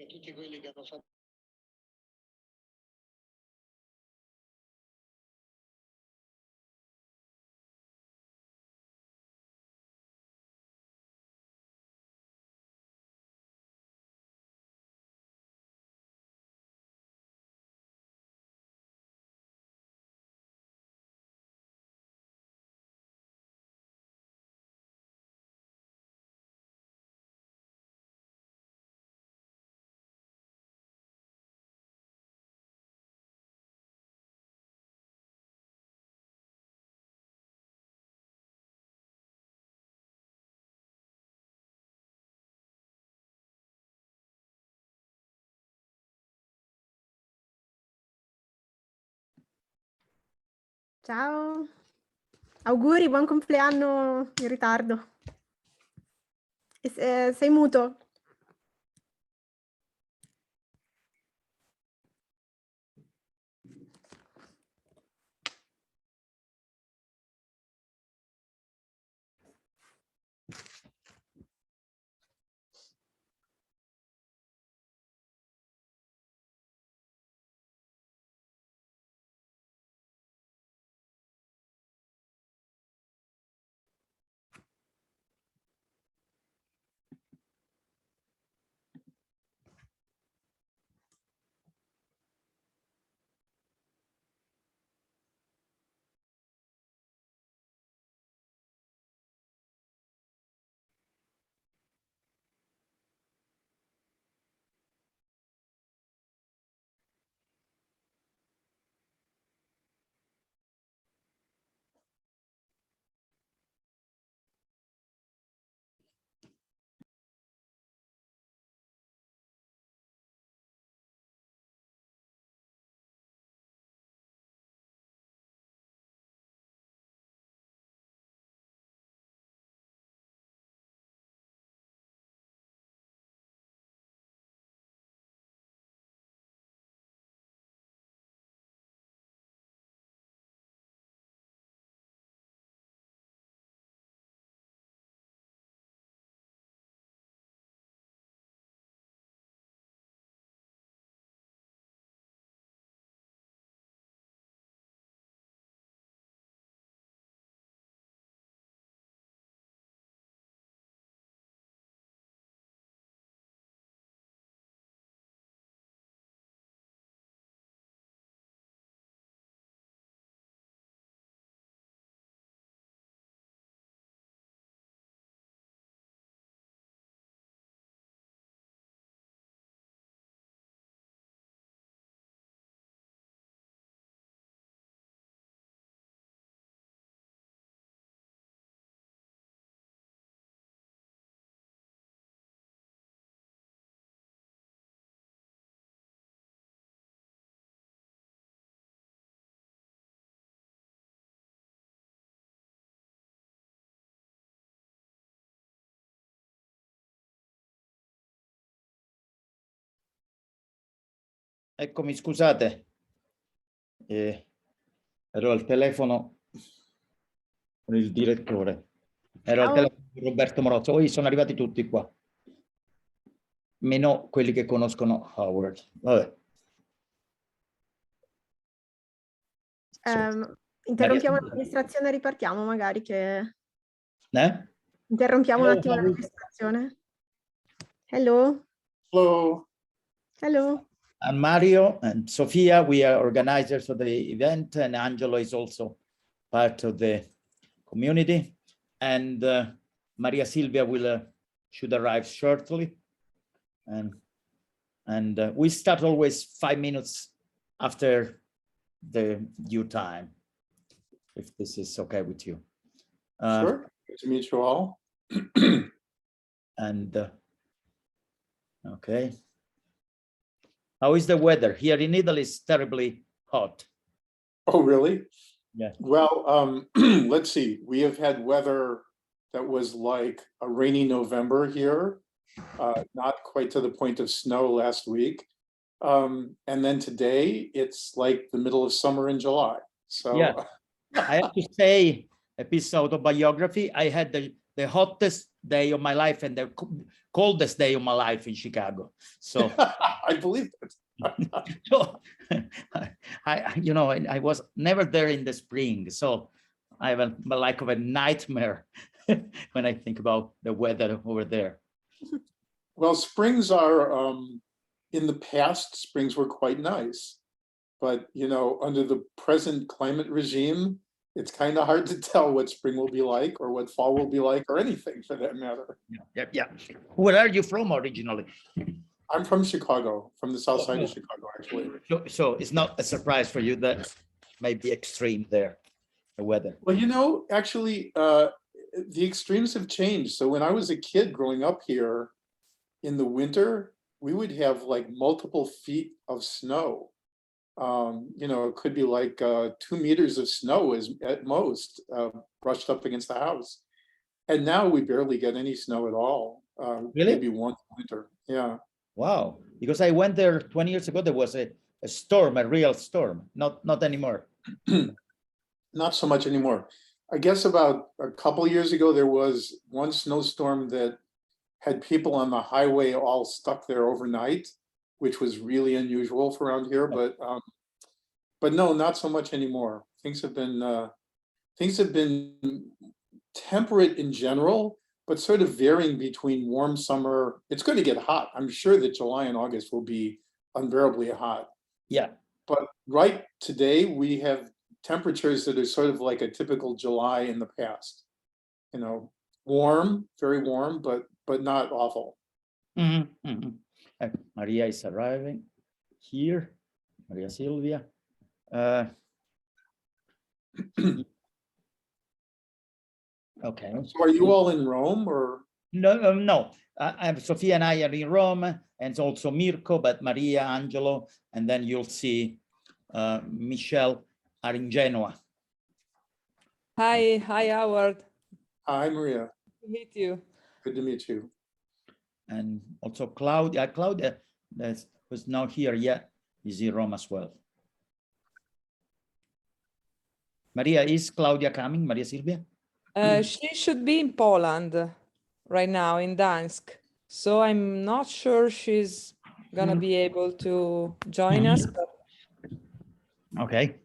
tutti quelli che hanno fatto. Ciao, auguri, buon compleanno in ritardo. Sei muto? Eccomi, scusate, ero al telefono con il direttore, ero al telefono con Roberto Morozzo, poi sono arrivati tutti qua, meno quelli che conoscono Howard. Vabbè. Interrompiamo la registrazione e ripartiamo magari che... Interrompiamo un attimo la registrazione. Hello. Hello. Hello. And Mario and Sofia, we are organizers of the event, and Angelo is also part of the community. And Maria Silvia should arrive shortly. And we start always 5 minutes after the due time, if this is okay with you. Sure, good to meet you all. And okay. How is the weather? Here in Italy, it's terribly hot. Oh, really? Yeah. Well, let's see. We have had weather that was like a rainy November here, not quite to the point of snow last week. And then today, it's like the middle of summer in July. So yeah, I have to say, a piece of autobiography. I had the the hottest day of my life and the coldest day of my life in Chicago. So, I believe it. so I was never there in the spring. So I have a like of a nightmare when I think about the weather over there. Well, springs are, in the past, springs were quite nice. But, under the present climate regime, it's kind of hard to tell what spring will be like or what fall will be like or anything for that matter. Yeah. Where are you from originally? I'm from Chicago, from the south side of Chicago, actually. So it's not a surprise for you that may be extreme there, the weather. Well, actually, the extremes have changed. So when I was a kid growing up here in the winter, we would have like multiple feet of snow. It could be like 2 meters of snow is at most brushed up against the house. And now we barely get any snow at all. Really? Maybe once a winter. Yeah. Wow. Because I went there 20 years ago, there was a storm, a real storm. Not anymore. Not so much anymore. I guess about a couple of years ago, there was one snowstorm that had people on the highway all stuck there overnight, which was really unusual for around here. But no, not so much anymore. Things have been temperate in general, but sort of varying between warm summer. It's going to get hot. I'm sure that July and August will be unbearably hot. Yeah. But right today, we have temperatures that are sort of like a typical July in the past. Warm, very warm, but not awful. Maria is arriving here. Maria Silvia. Okay. So are you all in Rome or? No. Sofia and I are in Rome, and it's also Mirko, but Maria, Angelo, and then you'll see Michelle are in Genoa. Hi, Howard. Hi, Maria. Good to meet you. Good to meet you. And also Claudia. Claudia, that was not here yet, is in Rome as well. Maria, is Claudia coming? Maria Silvia? She should be in Poland right now, in Gdańsk. So I'm not sure she's gonna be able to join us. But... Okay.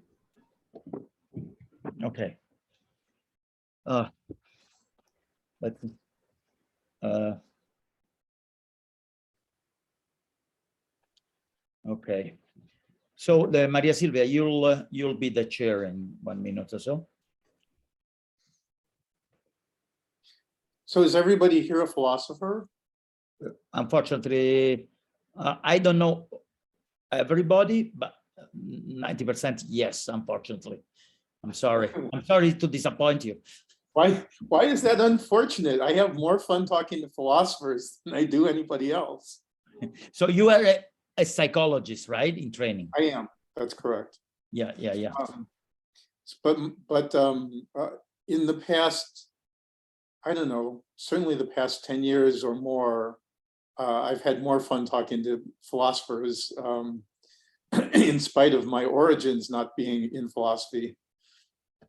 Okay. So Maria Silvia, you'll be the chair in 1 minute or so. So is everybody here a philosopher? Unfortunately, I don't know everybody, but 90% yes, unfortunately. I'm sorry. I'm sorry to disappoint you. Why is that unfortunate? I have more fun talking to philosophers than I do anybody else. So you are a psychologist, right, in training? I am. That's correct. Yeah. But in the past, I don't know, certainly the past 10 years or more, I've had more fun talking to philosophers in spite of my origins not being in philosophy.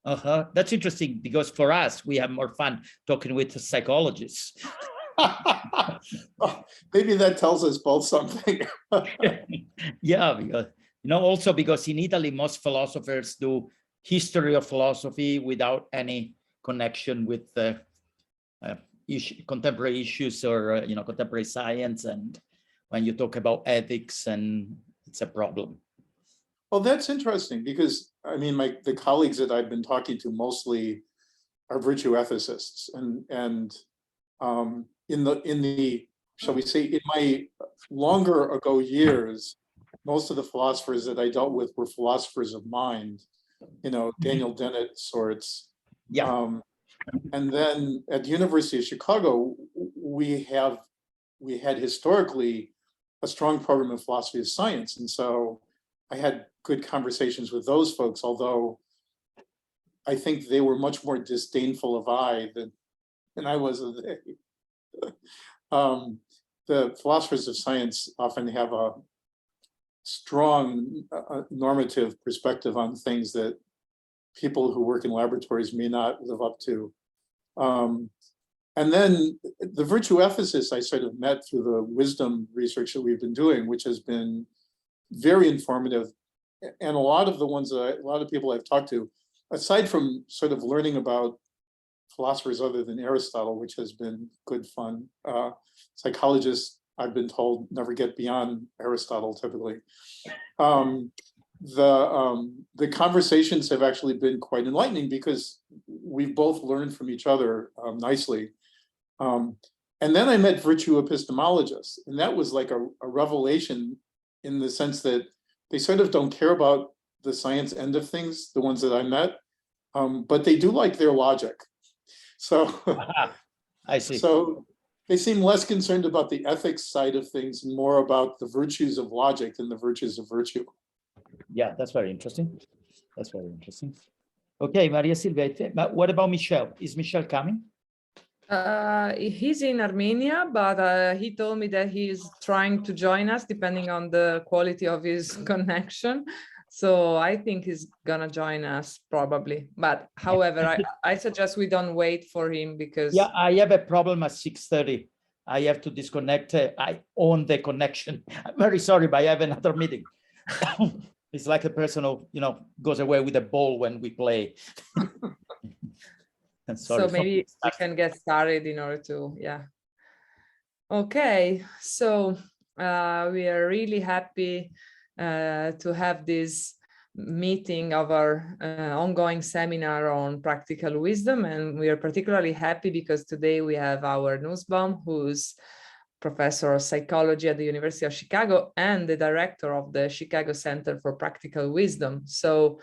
That's interesting because for us, we have more fun talking with psychologists. Oh, maybe that tells us both something. Yeah, because also because in Italy, most philosophers do history of philosophy without any connection with contemporary issues or contemporary science. And when you talk about ethics, and it's a problem. Well, that's interesting because I mean, the colleagues that I've been talking to mostly are virtue ethicists, and in the shall we say, in my longer ago years, most of the philosophers that I dealt with were philosophers of mind, Daniel Dennett sorts. Yeah. And then at the University of Chicago, we had historically a strong program of philosophy of science, and so I had good conversations with those folks, although I think they were much more disdainful of I than I was of they. The philosophers of science often have a strong normative perspective on things that people who work in laboratories may not live up to. And then the virtue ethicists I sort of met through the wisdom research that we've been doing, which has been very informative. And a lot of the ones that a lot of people I've talked to, aside from sort of learning about philosophers other than Aristotle, which has been good fun, psychologists, I've been told, never get beyond Aristotle typically. The conversations have actually been quite enlightening because we've both learned from each other nicely. And then I met virtue epistemologists, and that was like a revelation in the sense that they sort of don't care about the science end of things, the ones that I met, but they do like their logic. So, I see. So they seem less concerned about the ethics side of things and more about the virtues of logic than the virtues of virtue. Yeah, that's very interesting. That's very interesting. Okay, Maria Silvia, but what about Michelle? Is Michelle coming? He's in Armenia, but he told me that he's trying to join us depending on the quality of his connection. So I think he's gonna join us probably. But however, I suggest we don't wait for him because Yeah, I have a problem at 6:30. I have to disconnect. I own the connection. I'm very sorry, but I have another meeting. It's like a person who, goes away with a ball when we play. so maybe we can get started in order to, yeah. Okay, so we are really happy to have this meeting of our ongoing seminar on practical wisdom. And we are particularly happy because today we have our Nusbaum, who's professor of psychology at the University of Chicago and the director of the Chicago Center for Practical Wisdom. So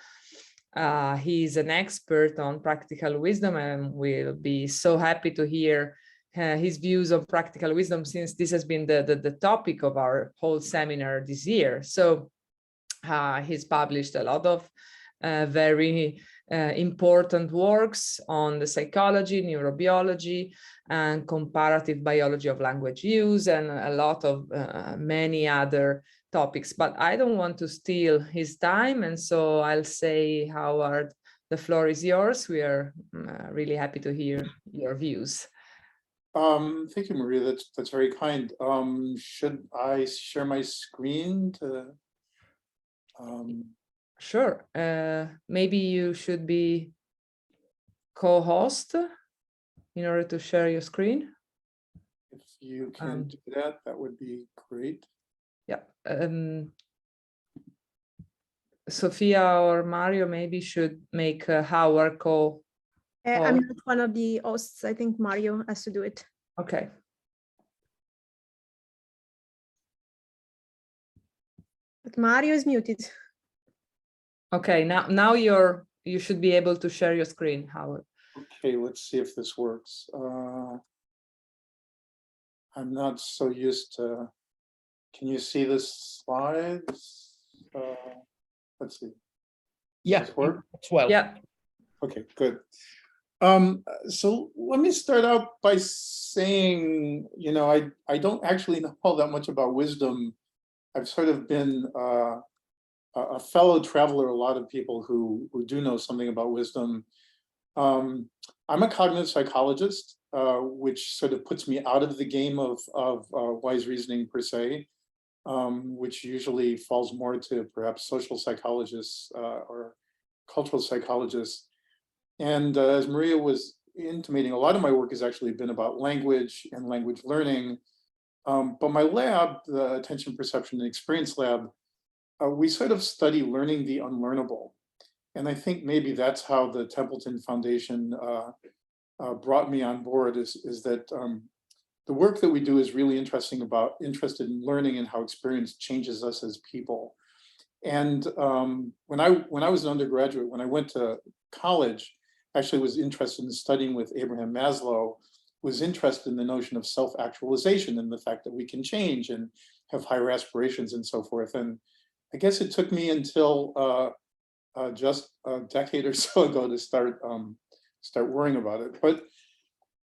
he's an expert on practical wisdom, and we'll be so happy to hear his views on practical wisdom, since this has been the topic of our whole seminar this year. So he's published a lot of very important works on the psychology, neurobiology, and comparative biology of language use, and a lot of many other topics. But I don't want to steal his time, and so I'll say, Howard, the floor is yours. We are really happy to hear your views. Thank you, Maria. That's very kind. Should I share my screen to? Sure. Maybe you should be co-host in order to share your screen. If you can do that, that would be great. Yeah. Sophia or Mario maybe should make Howard co. I'm not one of the hosts. I think Mario has to do it. Okay. But Mario is muted. Okay, now you should be able to share your screen, Howard. Okay, let's see if this works. I'm not so used to. Can you see the slides? Let's see. Yeah, Does this work? well. Yeah. Okay, good. So let me start out by saying, I don't actually know all that much about wisdom. I've sort of been a fellow traveler, a lot of people who do know something about wisdom. I'm a cognitive psychologist, which sort of puts me out of the game of wise reasoning per se, which usually falls more to perhaps social psychologists or cultural psychologists. And as Maria was intimating, a lot of my work has actually been about language and language learning. But my lab, the Attention, Perception, and Experience Lab, we sort of study learning the unlearnable. And I think maybe that's how the Templeton Foundation brought me on board, is that the work that we do is really interested in learning and how experience changes us as people. And when I was an undergraduate, when I went to college, actually was interested in studying with Abraham Maslow, was interested in the notion of self-actualization and the fact that we can change and have higher aspirations and so forth. And I guess it took me until just a decade or so ago to start worrying about it. But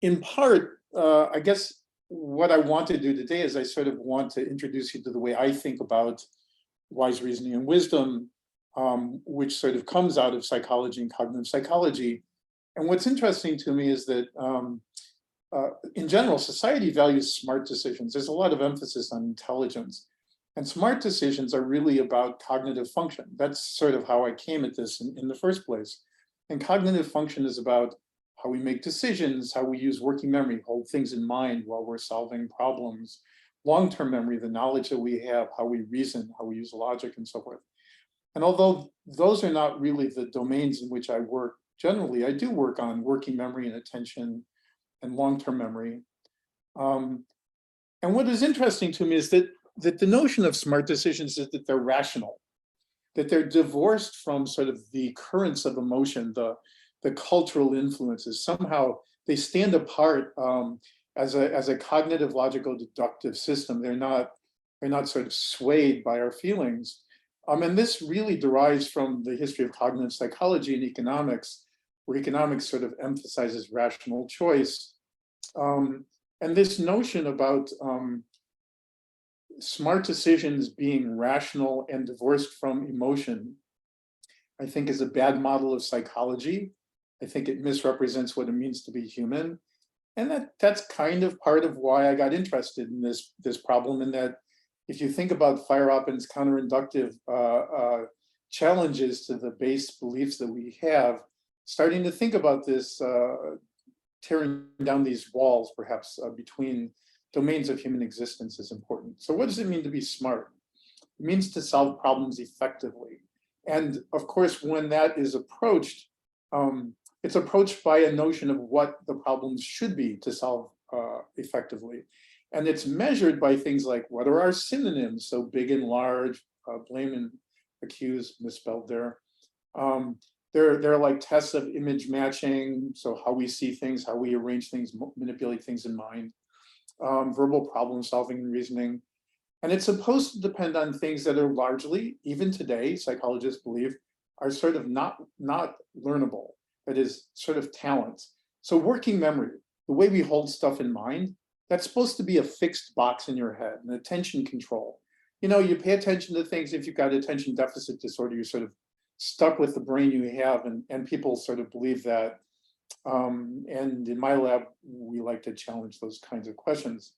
in part, I guess what I want to do today is I sort of want to introduce you to the way I think about wise reasoning and wisdom, which sort of comes out of psychology and cognitive psychology. And what's interesting to me is that in general, society values smart decisions. There's a lot of emphasis on intelligence. And smart decisions are really about cognitive function. That's sort of how I came at this in the first place. And cognitive function is about how we make decisions, how we use working memory, hold things in mind while we're solving problems, long-term memory, the knowledge that we have, how we reason, how we use logic and so forth. And although those are not really the domains in which I work generally, I do work on working memory and attention and long-term memory. And what is interesting to me is that the notion of smart decisions is that they're rational, that they're divorced from sort of the currents of emotion, the cultural influences. Somehow they stand apart as a cognitive, logical, deductive system. They're not sort of swayed by our feelings. And this really derives from the history of cognitive psychology and economics, where economics sort of emphasizes rational choice. And this notion about smart decisions being rational and divorced from emotion, I think is a bad model of psychology. I think it misrepresents what it means to be human. And that's kind of part of why I got interested in this problem, in that if you think about Feyerabend's counterinductive challenges to the base beliefs that we have, starting to think about this, tearing down these walls, perhaps, between domains of human existence is important. So what does it mean to be smart? It means to solve problems effectively. And of course, when that is approached, it's approached by a notion of what the problems should be to solve effectively. And it's measured by things like, what are our synonyms? So big and large, blame and accuse, misspelled there. They're like tests of image matching, so how we see things, how we arrange things, manipulate things in mind, verbal problem solving and reasoning. And it's supposed to depend on things that are largely, even today, psychologists believe, are sort of not learnable, that is sort of talent. So working memory, the way we hold stuff in mind, that's supposed to be a fixed box in your head, an attention control. You know, you pay attention to things. If you've got attention deficit disorder, you're sort of stuck with the brain you have, and people sort of believe that. And in my lab, we like to challenge those kinds of questions.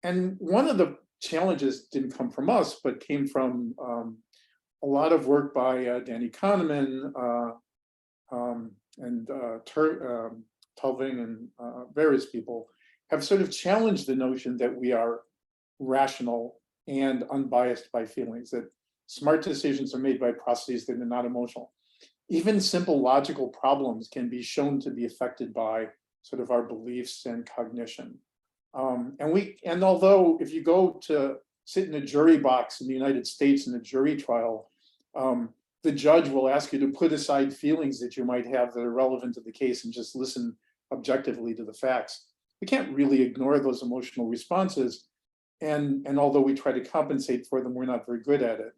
And one of the challenges didn't come from us, but came from a lot of work by Danny Kahneman and Tulving and various people have sort of challenged the notion that we are rational and unbiased by feelings, that smart decisions are made by processes that are not emotional. Even simple logical problems can be shown to be affected by sort of our beliefs and cognition. And although if you go to sit in a jury box in the United States in a jury trial, the judge will ask you to put aside feelings that you might have that are relevant to the case and just listen objectively to the facts. We can't really ignore those emotional responses. And although we try to compensate for them, we're not very good at it.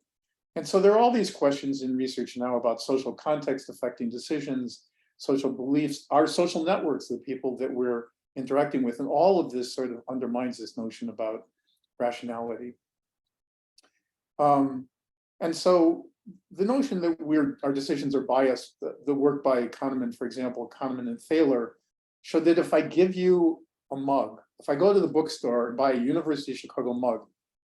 And so there are all these questions in research now about social context affecting decisions, social beliefs, our social networks, the people that we're interacting with, and all of this sort of undermines this notion about rationality. And so the notion that our decisions are biased, the work by Kahneman, for example, Kahneman and Thaler, showed that if I give you a mug, if I go to the bookstore and buy a University of Chicago mug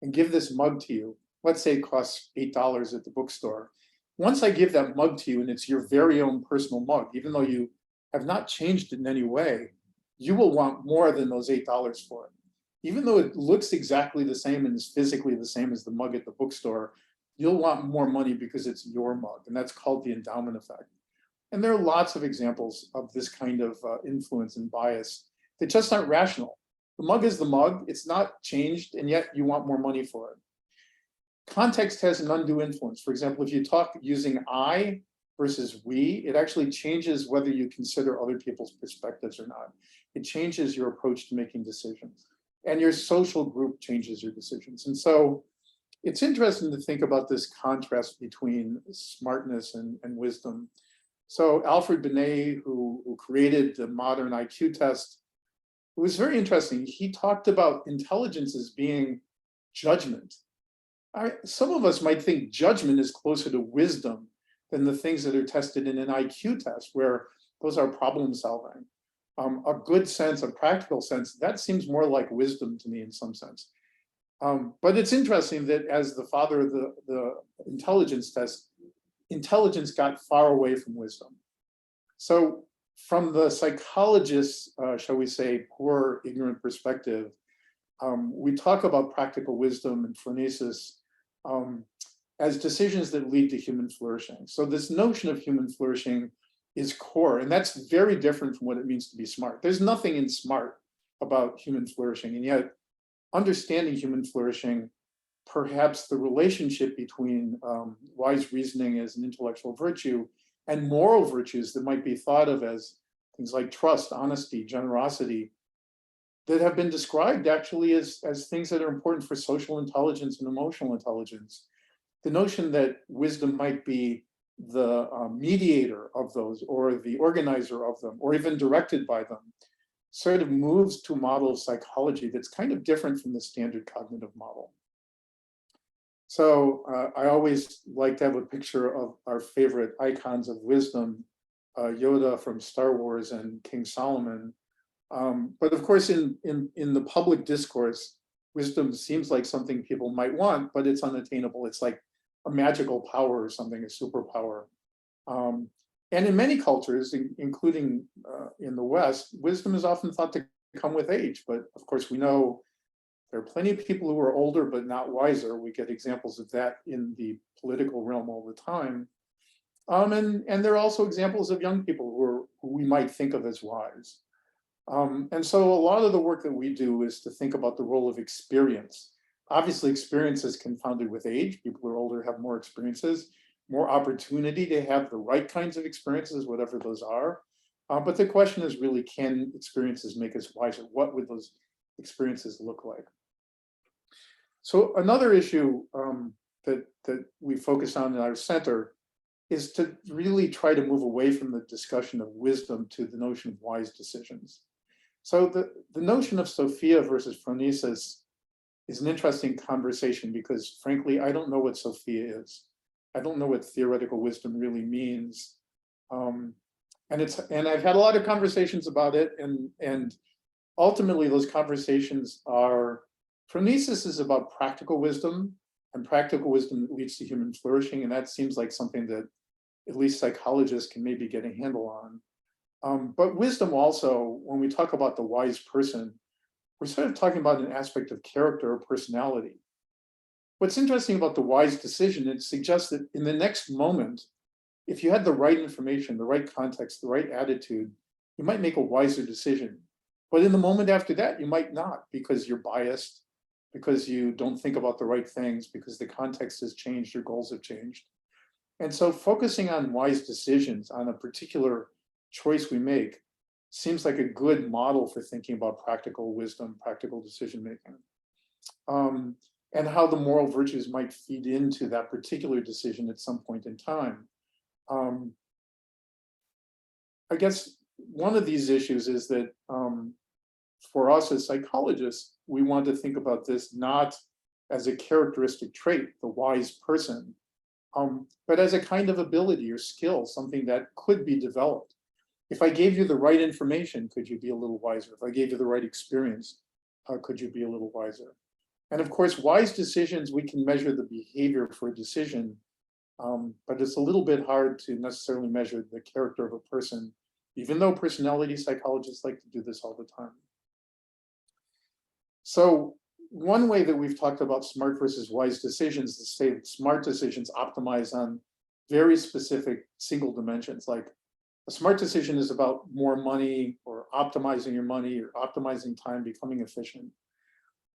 and give this mug to you, let's say it costs $8 at the bookstore. Once I give that mug to you and it's your very own personal mug, even though you have not changed it in any way, you will want more than those $8 for it. Even though it looks exactly the same and is physically the same as the mug at the bookstore, you'll want more money because it's your mug, and that's called the endowment effect. And there are lots of examples of this kind of influence and bias that just aren't rational. The mug is the mug, it's not changed, and yet you want more money for it. Context has an undue influence. For example, if you talk using I versus we, it actually changes whether you consider other people's perspectives or not. It changes your approach to making decisions. And your social group changes your decisions. And so it's interesting to think about this contrast between smartness and wisdom. So Alfred Binet, who created the modern IQ test, it was very interesting. He talked about intelligence as being judgment. Some of us might think judgment is closer to wisdom than the things that are tested in an IQ test, where those are problem solving. a good sense, a practical sense, that seems more like wisdom to me in some sense. But it's interesting that as the father of the intelligence test, intelligence got far away from wisdom. So from the psychologist's, shall we say, poor, ignorant perspective, we talk about practical wisdom and phronesis as decisions that lead to human flourishing. So this notion of human flourishing is core, and that's very different from what it means to be smart. There's nothing in smart about human flourishing, and yet understanding human flourishing, perhaps the relationship between wise reasoning as an intellectual virtue and moral virtues that might be thought of as things like trust, honesty, generosity, that have been described actually as things that are important for social intelligence and emotional intelligence. The notion that wisdom might be the mediator of those, or the organizer of them, or even directed by them, sort of moves to a model of psychology that's kind of different from the standard cognitive model. So I always like to have a picture of our favorite icons of wisdom, Yoda from Star Wars and King Solomon. But of course, in the public discourse, wisdom seems like something people might want, but it's unattainable. It's like a magical power or something, a superpower. And in many cultures, including in the West, wisdom is often thought to come with age. But of course, we know there are plenty of people who are older but not wiser. We get examples of that in the political realm all the time. And there are also examples of young people who we might think of as wise. And so a lot of the work that we do is to think about the role of experience. Obviously, experience is confounded with age. People who are older have more experiences, more opportunity to have the right kinds of experiences, whatever those are. But the question is really, can experiences make us wiser? What would those experiences look like? So another issue that we focus on in our center is to really try to move away from the discussion of wisdom to the notion of wise decisions. So the notion of Sophia versus phronesis is an interesting conversation because, frankly, I don't know what Sophia is. I don't know what theoretical wisdom really means. And I've had a lot of conversations about it, and ultimately those conversations are, phronesis is about practical wisdom, and practical wisdom that leads to human flourishing, and that seems like something that at least psychologists can maybe get a handle on. But wisdom also, when we talk about the wise person, we're sort of talking about an aspect of character or personality. What's interesting about the wise decision, it suggests that in the next moment, if you had the right information, the right context, the right attitude, you might make a wiser decision. But in the moment after that, you might not, because you're biased, because you don't think about the right things, because the context has changed, your goals have changed. And so focusing on wise decisions on a particular choice we make seems like a good model for thinking about practical wisdom, practical decision making, and how the moral virtues might feed into that particular decision at some point in time. I guess one of these issues is that for us as psychologists, we want to think about this not as a characteristic trait, the wise person, but as a kind of ability or skill, something that could be developed. If I gave you the right information, could you be a little wiser? If I gave you the right experience, could you be a little wiser? And of course, wise decisions, we can measure the behavior for a decision, but it's a little bit hard to necessarily measure the character of a person, even though personality psychologists like to do this all the time. So one way that we've talked about smart versus wise decisions is to say that smart decisions optimize on very specific single dimensions. Like a smart decision is about more money or optimizing your money or optimizing time, becoming efficient.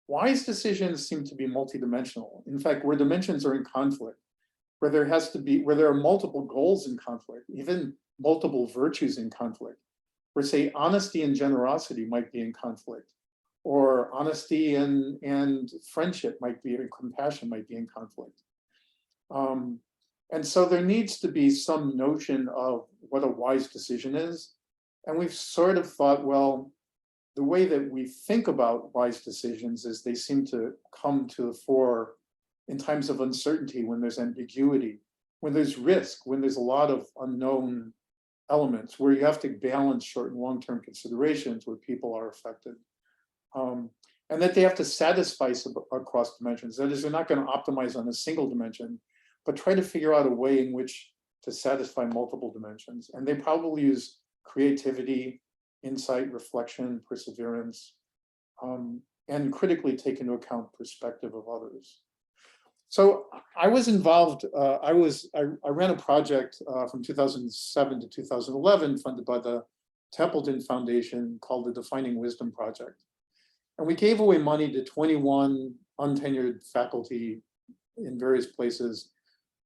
Wise decisions seem to be multidimensional. In fact, where dimensions are in conflict, where there are multiple goals in conflict, even multiple virtues in conflict, where say honesty and generosity might be in conflict, or honesty and friendship might be, or compassion might be in conflict. And so there needs to be some notion of what a wise decision is. And we've sort of thought, well, the way that we think about wise decisions is they seem to come to the fore in times of uncertainty, when there's ambiguity, when there's risk, when there's a lot of unknown elements where you have to balance short and long-term considerations where people are affected. And that they have to satisfy across dimensions. That is, they're not going to optimize on a single dimension, but try to figure out a way in which to satisfy multiple dimensions. And they probably use creativity, insight, reflection, perseverance, and critically take into account perspective of others. So I was involved, I ran a project from 2007 to 2011 funded by the Templeton Foundation called the Defining Wisdom Project. And we gave away money to 21 untenured faculty in various places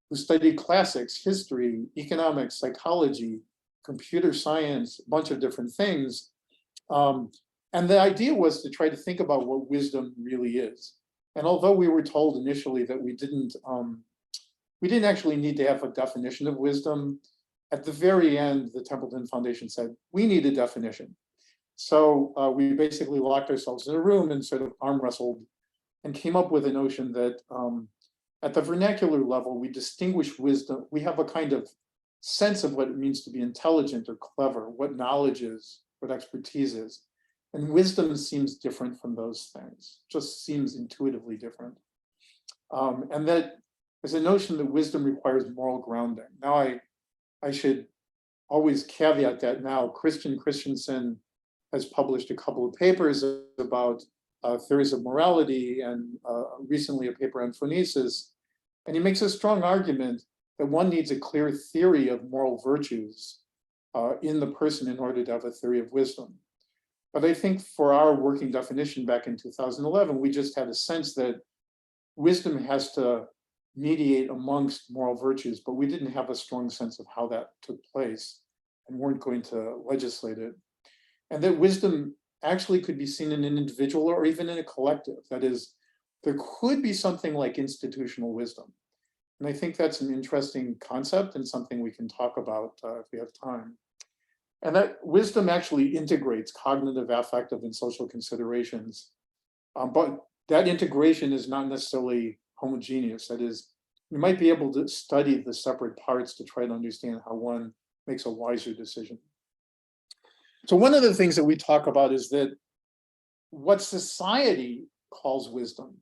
who studied classics, history, economics, psychology, computer science, a bunch of different things. And the idea was to try to think about what wisdom really is. And although we were told initially that we didn't actually need to have a definition of wisdom, at the very end, the Templeton Foundation said, we need a definition. So we basically locked ourselves in a room and sort of arm wrestled and came up with a notion that at the vernacular level, we distinguish wisdom. We have a kind of sense of what it means to be intelligent or clever, what knowledge is, what expertise is. And wisdom seems different from those things, just seems intuitively different. And that there's a notion that wisdom requires moral grounding. Now, I should always caveat that now. Christian Christensen has published a couple of papers about theories of morality and recently a paper on phonesis. And he makes a strong argument that one needs a clear theory of moral virtues in the person in order to have a theory of wisdom. But I think for our working definition back in 2011, we just had a sense that wisdom has to mediate amongst moral virtues, but we didn't have a strong sense of how that took place and weren't going to legislate it. And that wisdom actually could be seen in an individual or even in a collective. That is, there could be something like institutional wisdom. And I think that's an interesting concept and something we can talk about if we have time. And that wisdom actually integrates cognitive, affective, and social considerations. But that integration is not necessarily homogeneous. That is, you might be able to study the separate parts to try to understand how one makes a wiser decision. So one of the things that we talk about is that what society calls wisdom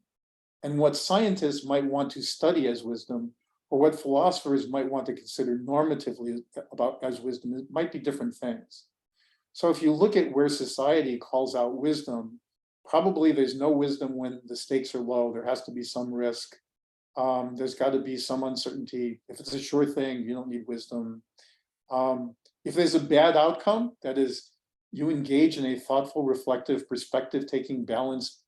and what scientists might want to study as wisdom, or what philosophers might want to consider normatively about as wisdom, it might be different things. So if you look at where society calls out wisdom, probably there's no wisdom when the stakes are low. There has to be some risk. There's got to be some uncertainty. If it's a sure thing, you don't need wisdom. If there's a bad outcome, that is, you engage in a thoughtful, reflective, perspective-taking, balanced,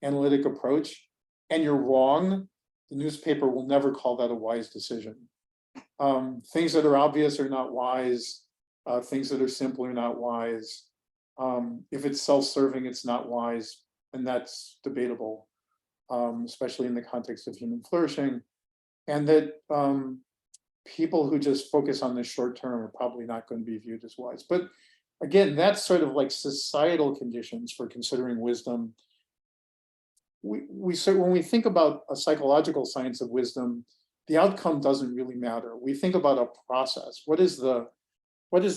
analytic approach, and you're wrong, the newspaper will never call that a wise decision. Things that are obvious are not wise. Things that are simple are not wise. If it's self-serving, it's not wise, and that's debatable, especially in the context of human flourishing. And that people who just focus on the short term are probably not going to be viewed as wise. But again, that's sort of like societal conditions for considering wisdom. When we think about a psychological science of wisdom, the outcome doesn't really matter. We think about a process. What is the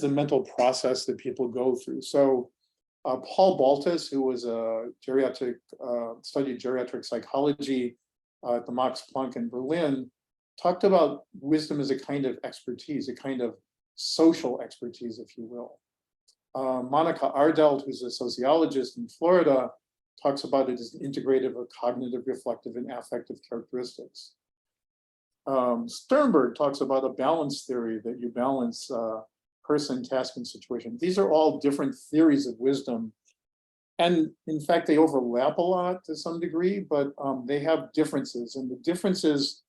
mental process that people go through? So Paul Baltus, who was a studied geriatric psychology at the Max Planck in Berlin, talked about wisdom as a kind of expertise, a kind of social expertise, if you will. Monica Ardelt, who's a sociologist in Florida, talks about it as an integrative of cognitive, reflective, and affective characteristics. Sternberg talks about a balance theory, that you balance person, task, and situation. These are all different theories of wisdom. And in fact, they overlap a lot to some degree, but they have differences. And the differences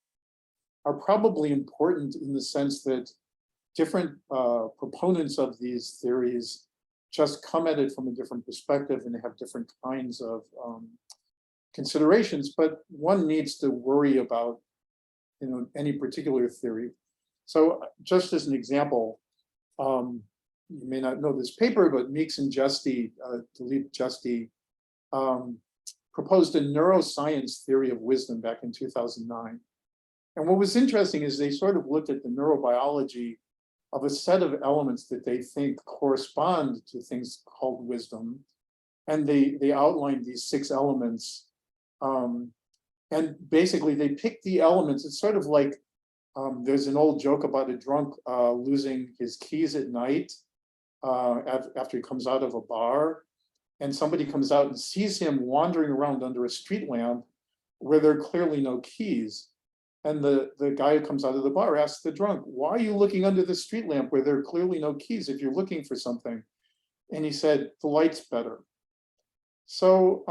are probably important in the sense that different proponents of these theories just come at it from a different perspective and have different kinds of considerations, but one needs to worry about any particular theory. So just as an example, you may not know this paper, but Meeks and Justy, Dilip Justy, proposed a neuroscience theory of wisdom back in 2009. And what was interesting is they sort of looked at the neurobiology of a set of elements that they think correspond to things called wisdom. And they outlined these 6 elements. And basically they picked the elements. It's sort of like, there's an old joke about a drunk losing his keys at night after he comes out of a bar. And somebody comes out and sees him wandering around under a street lamp where there are clearly no keys. And the guy who comes out of the bar asks the drunk, why are you looking under the street lamp where there are clearly no keys if you're looking for something? And he said, the light's better. So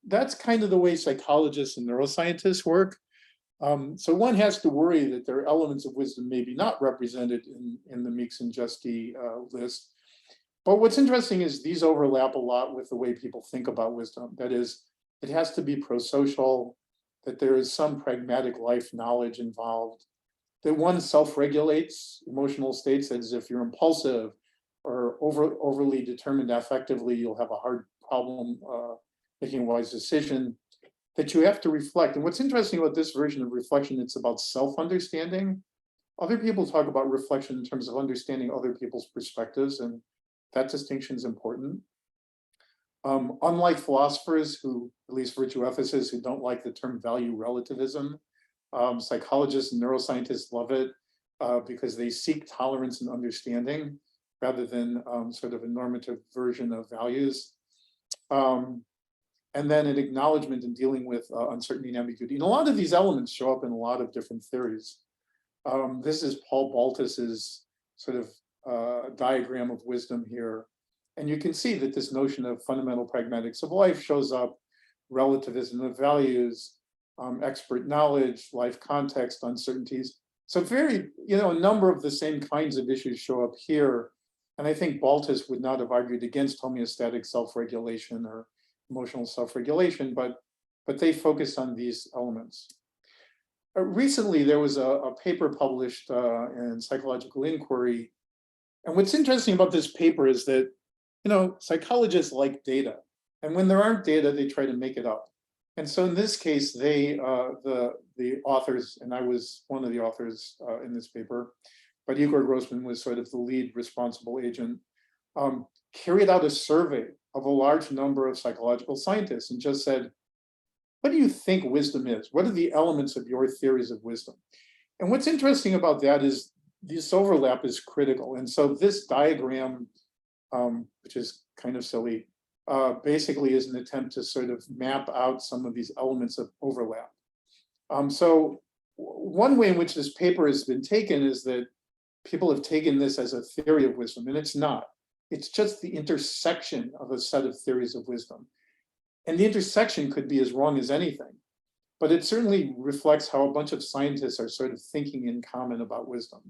that's kind of the way psychologists and neuroscientists work. So one has to worry that there are elements of wisdom maybe not represented in the Meeks and Justy list. But what's interesting is these overlap a lot with the way people think about wisdom. That is, it has to be pro-social, that there is some pragmatic life knowledge involved, that one self-regulates emotional states, that is, if you're impulsive or overly determined affectively, you'll have a hard problem making a wise decision, that you have to reflect. And what's interesting about this version of reflection, it's about self-understanding. Other people talk about reflection in terms of understanding other people's perspectives, and that distinction is important. Unlike philosophers who, at least virtue ethicists, who don't like the term value relativism, psychologists and neuroscientists love it because they seek tolerance and understanding rather than sort of a normative version of values. And then an acknowledgement in dealing with uncertainty and ambiguity. And a lot of these elements show up in a lot of different theories. This is Paul Baltus's sort of diagram of wisdom here. And you can see that this notion of fundamental pragmatics of life shows up, relativism of values, expert knowledge, life context, uncertainties. So very, a number of the same kinds of issues show up here. And I think Baltus would not have argued against homeostatic self-regulation or emotional self-regulation, but they focused on these elements. Recently, there was a paper published in Psychological Inquiry. And what's interesting about this paper is that, psychologists like data. And when there aren't data, they try to make it up. And so in this case, the authors, and I was one of the authors in this paper, but Igor Grossman was sort of the lead responsible agent, carried out a survey of a large number of psychological scientists and just said, what do you think wisdom is? What are the elements of your theories of wisdom? And what's interesting about that is this overlap is critical. And so this diagram, which is kind of silly, basically is an attempt to sort of map out some of these elements of overlap. So one way in which this paper has been taken is that people have taken this as a theory of wisdom, and it's not. It's just the intersection of a set of theories of wisdom. And the intersection could be as wrong as anything, but it certainly reflects how a bunch of scientists are sort of thinking in common about wisdom.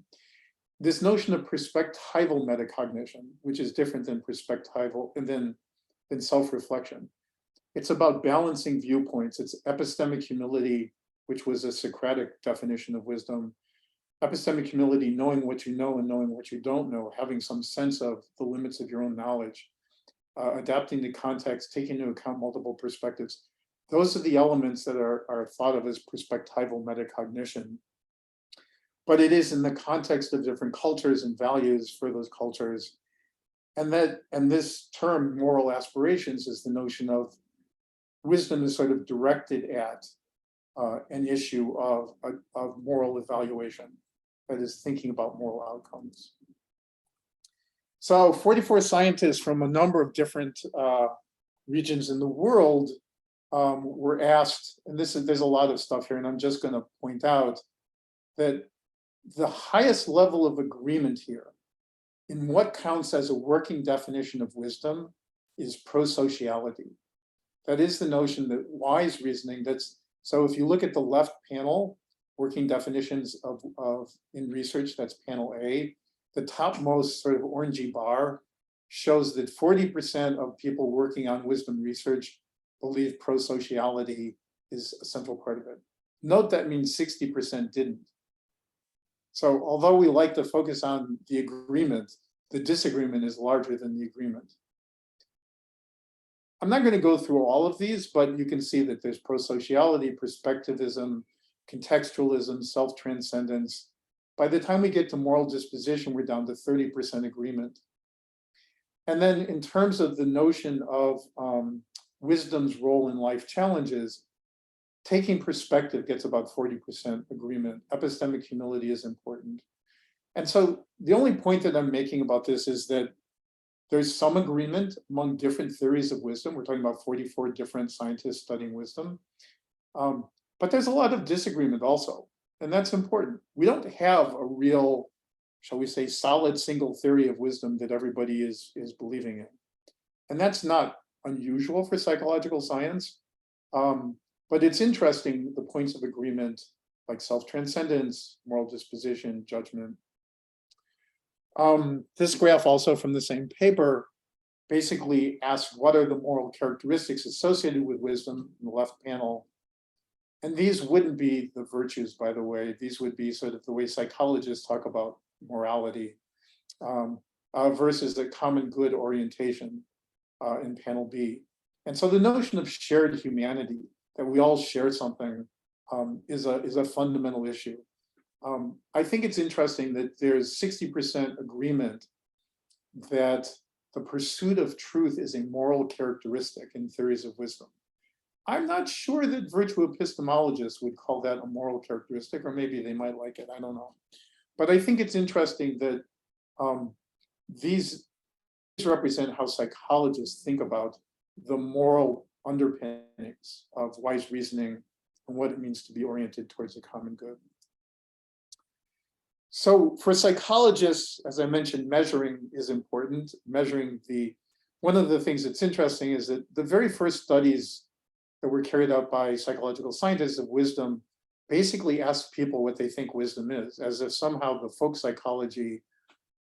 This notion of perspectival metacognition, which is different than perspectival and then self-reflection. It's about balancing viewpoints. It's epistemic humility, which was a Socratic definition of wisdom. Epistemic humility, knowing what you know and knowing what you don't know, having some sense of the limits of your own knowledge, adapting to context, taking into account multiple perspectives. Those are the elements that are thought of as perspectival metacognition. But it is in the context of different cultures and values for those cultures. And this term, moral aspirations, is the notion of wisdom is sort of directed at an issue of moral evaluation, that is thinking about moral outcomes. So 44 scientists from a number of different regions in the world were asked, and there's a lot of stuff here, and I'm just going to point out that the highest level of agreement here in what counts as a working definition of wisdom is prosociality. That is the notion that wise reasoning, so if you look at the left panel, working definitions in research, that's panel A, the topmost sort of orangey bar shows that 40% of people working on wisdom research believe prosociality is a central part of it. Note that means 60% didn't. So although we like to focus on the agreement, the disagreement is larger than the agreement. I'm not going to go through all of these, but you can see that there's prosociality, perspectivism, contextualism, self-transcendence, by the time we get to moral disposition, we're down to 30% agreement. And then in terms of the notion of wisdom's role in life challenges, taking perspective gets about 40% agreement. Epistemic humility is important. And so the only point that I'm making about this is that there's some agreement among different theories of wisdom. We're talking about 44 different scientists studying wisdom. But there's a lot of disagreement also, and that's important. We don't have a real, shall we say, solid single theory of wisdom that everybody is believing in. And that's not unusual for psychological science. But it's interesting, the points of agreement, like self-transcendence, moral disposition, judgment. This graph, also from the same paper, basically asks what are the moral characteristics associated with wisdom in the left panel. And these wouldn't be the virtues, by the way. These would be sort of the way psychologists talk about morality, versus the common good orientation in panel B. And so the notion of shared humanity, that we all share something, is a fundamental issue. I think it's interesting that there's 60% agreement that the pursuit of truth is a moral characteristic in theories of wisdom. I'm not sure that virtue epistemologists would call that a moral characteristic, or maybe they might like it, I don't know. But I think it's interesting that these represent how psychologists think about the moral underpinnings of wise reasoning and what it means to be oriented towards the common good. So for psychologists, as I mentioned, measuring is important. One of the things that's interesting is that the very first studies that were carried out by psychological scientists of wisdom basically asked people what they think wisdom is, as if somehow the folk psychology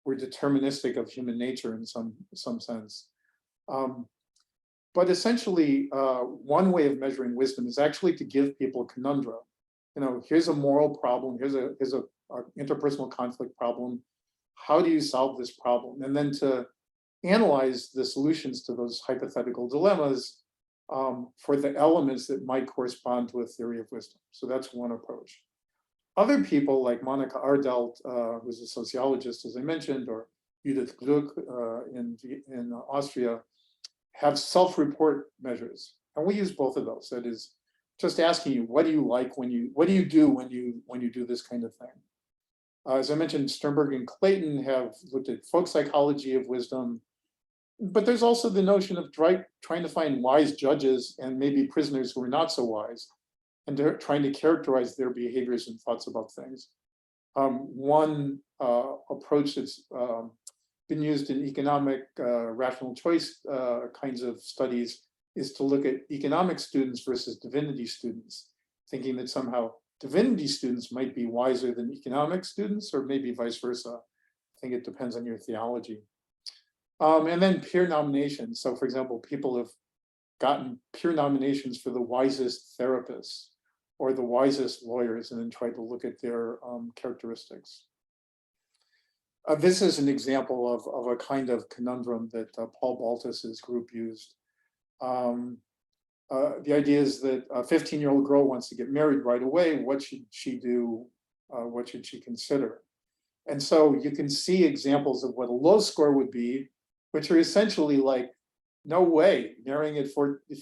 were deterministic of human nature in some sense. But essentially, one way of measuring wisdom is actually to give people a conundrum. You know, here's a moral problem, here's a interpersonal conflict problem. How do you solve this problem? And then to analyze the solutions to those hypothetical dilemmas for the elements that might correspond to a theory of wisdom. So that's one approach. Other people like Monica Ardelt, who's a sociologist, as I mentioned, or Judith Gluck in Austria, have self-report measures. And we use both of those. That is just asking you, what do you like what do you do when you do this kind of thing? As I mentioned, Sternberg and Clayton have looked at folk psychology of wisdom, but there's also the notion of trying to find wise judges and maybe prisoners who are not so wise, and they're trying to characterize their behaviors and thoughts about things. One approach that's been used in economic rational choice kinds of studies is to look at economic students versus divinity students, thinking that somehow divinity students might be wiser than economic students, or maybe vice versa. I think it depends on your theology. And then peer nominations. So for example, people have gotten peer nominations for the wisest therapists or the wisest lawyers, and then tried to look at their characteristics. This is an example of a kind of conundrum that Paul Baltus's group used. The idea is that a 15-year-old girl wants to get married right away. What should she do? What should she consider? And so you can see examples of what a low score would be, which are essentially like, no way, marrying at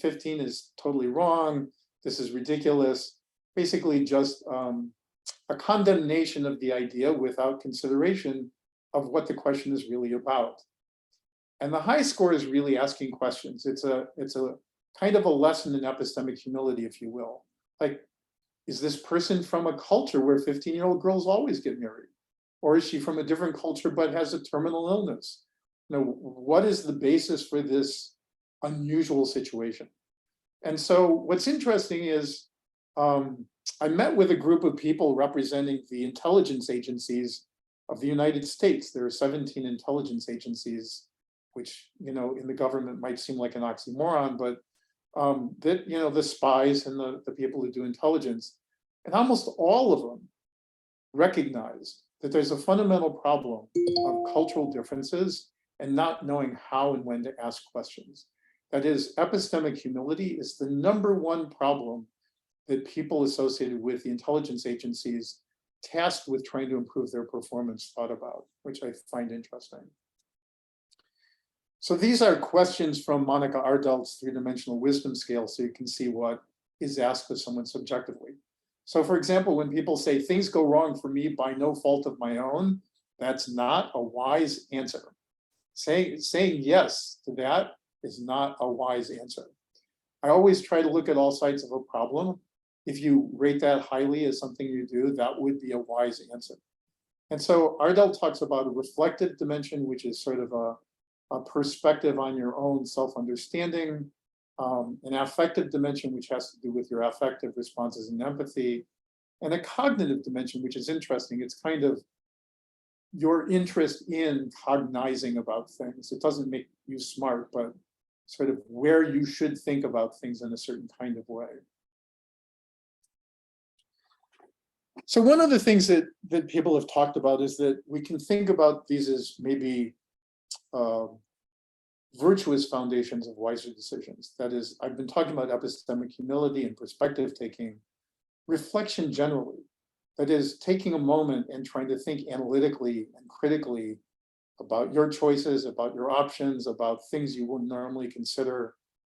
15 is totally wrong. This is ridiculous. Basically just a condemnation of the idea without consideration of what the question is really about. And the high score is really asking questions. It's a kind of a lesson in epistemic humility, if you will. Like, is this person from a culture where 15-year-old girls always get married? Or is she from a different culture but has a terminal illness? You know, what is the basis for this unusual situation? And so what's interesting is I met with a group of people representing the intelligence agencies of the United States. There are 17 intelligence agencies, which, you know, in the government might seem like an oxymoron, but that, you know, the spies and the people who do intelligence, and almost all of them recognize that there's a fundamental problem of cultural differences and not knowing how and when to ask questions. That is, epistemic humility is the #1 problem that people associated with the intelligence agencies tasked with trying to improve their performance thought about, which I find interesting. So these are questions from Monica Ardelt's three-dimensional wisdom scale, so you can see what is asked of someone subjectively. So for example, when people say things go wrong for me by no fault of my own, that's not a wise answer. Saying yes to that is not a wise answer. I always try to look at all sides of a problem. If you rate that highly as something you do, that would be a wise answer. And so Ardelt talks about a reflective dimension, which is sort of a perspective on your own self-understanding, an affective dimension, which has to do with your affective responses and empathy, and a cognitive dimension, which is interesting. It's kind of your interest in cognizing about things. It doesn't make you smart, but sort of where you should think about things in a certain kind of way. So one of the things that people have talked about is that we can think about these as maybe virtuous foundations of wiser decisions. That is, I've been talking about epistemic humility and perspective taking, reflection generally. That is, taking a moment and trying to think analytically and critically about your choices, about your options, about things you wouldn't normally consider,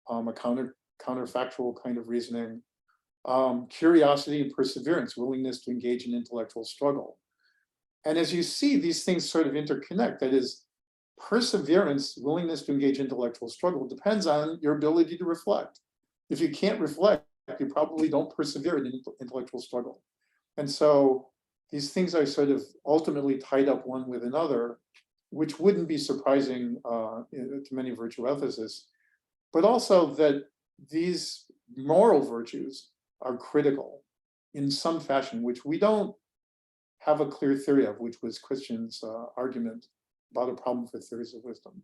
a counterfactual kind of reasoning, curiosity and perseverance, willingness to engage in intellectual struggle. And as you see, these things sort of interconnect. That is, perseverance, willingness to engage in intellectual struggle depends on your ability to reflect. If you can't reflect, you probably don't persevere in intellectual struggle. And so these things are sort of ultimately tied up one with another, which wouldn't be surprising to many virtue ethicists, but also that these moral virtues are critical in some fashion, which we don't have a clear theory of, which was Christian's argument about a problem for theories of wisdom.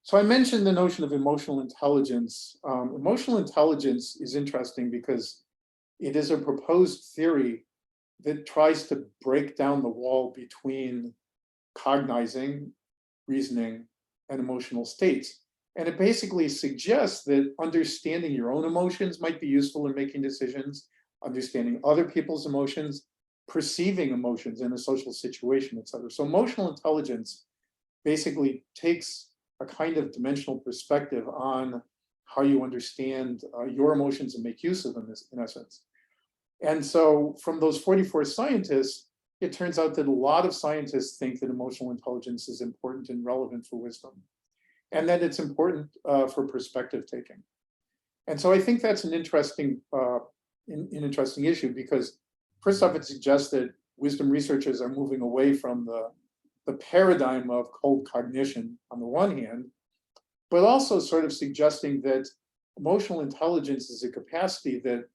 So I mentioned the notion of emotional intelligence. Emotional intelligence is interesting because it is a proposed theory that tries to break down the wall between cognizing, reasoning, and emotional states. And it basically suggests that understanding your own emotions might be useful in making decisions, understanding other people's emotions, perceiving emotions in a social situation, et cetera. So emotional intelligence basically takes a kind of dimensional perspective on how you understand your emotions and make use of them, in essence. And so from those 44 scientists, it turns out that a lot of scientists think that emotional intelligence is important and relevant for wisdom, and that it's important for perspective taking. And so I think that's an interesting issue, because first off, it suggests that wisdom researchers are moving away from the paradigm of cold cognition on the one hand, but also sort of suggesting that emotional intelligence is a capacity that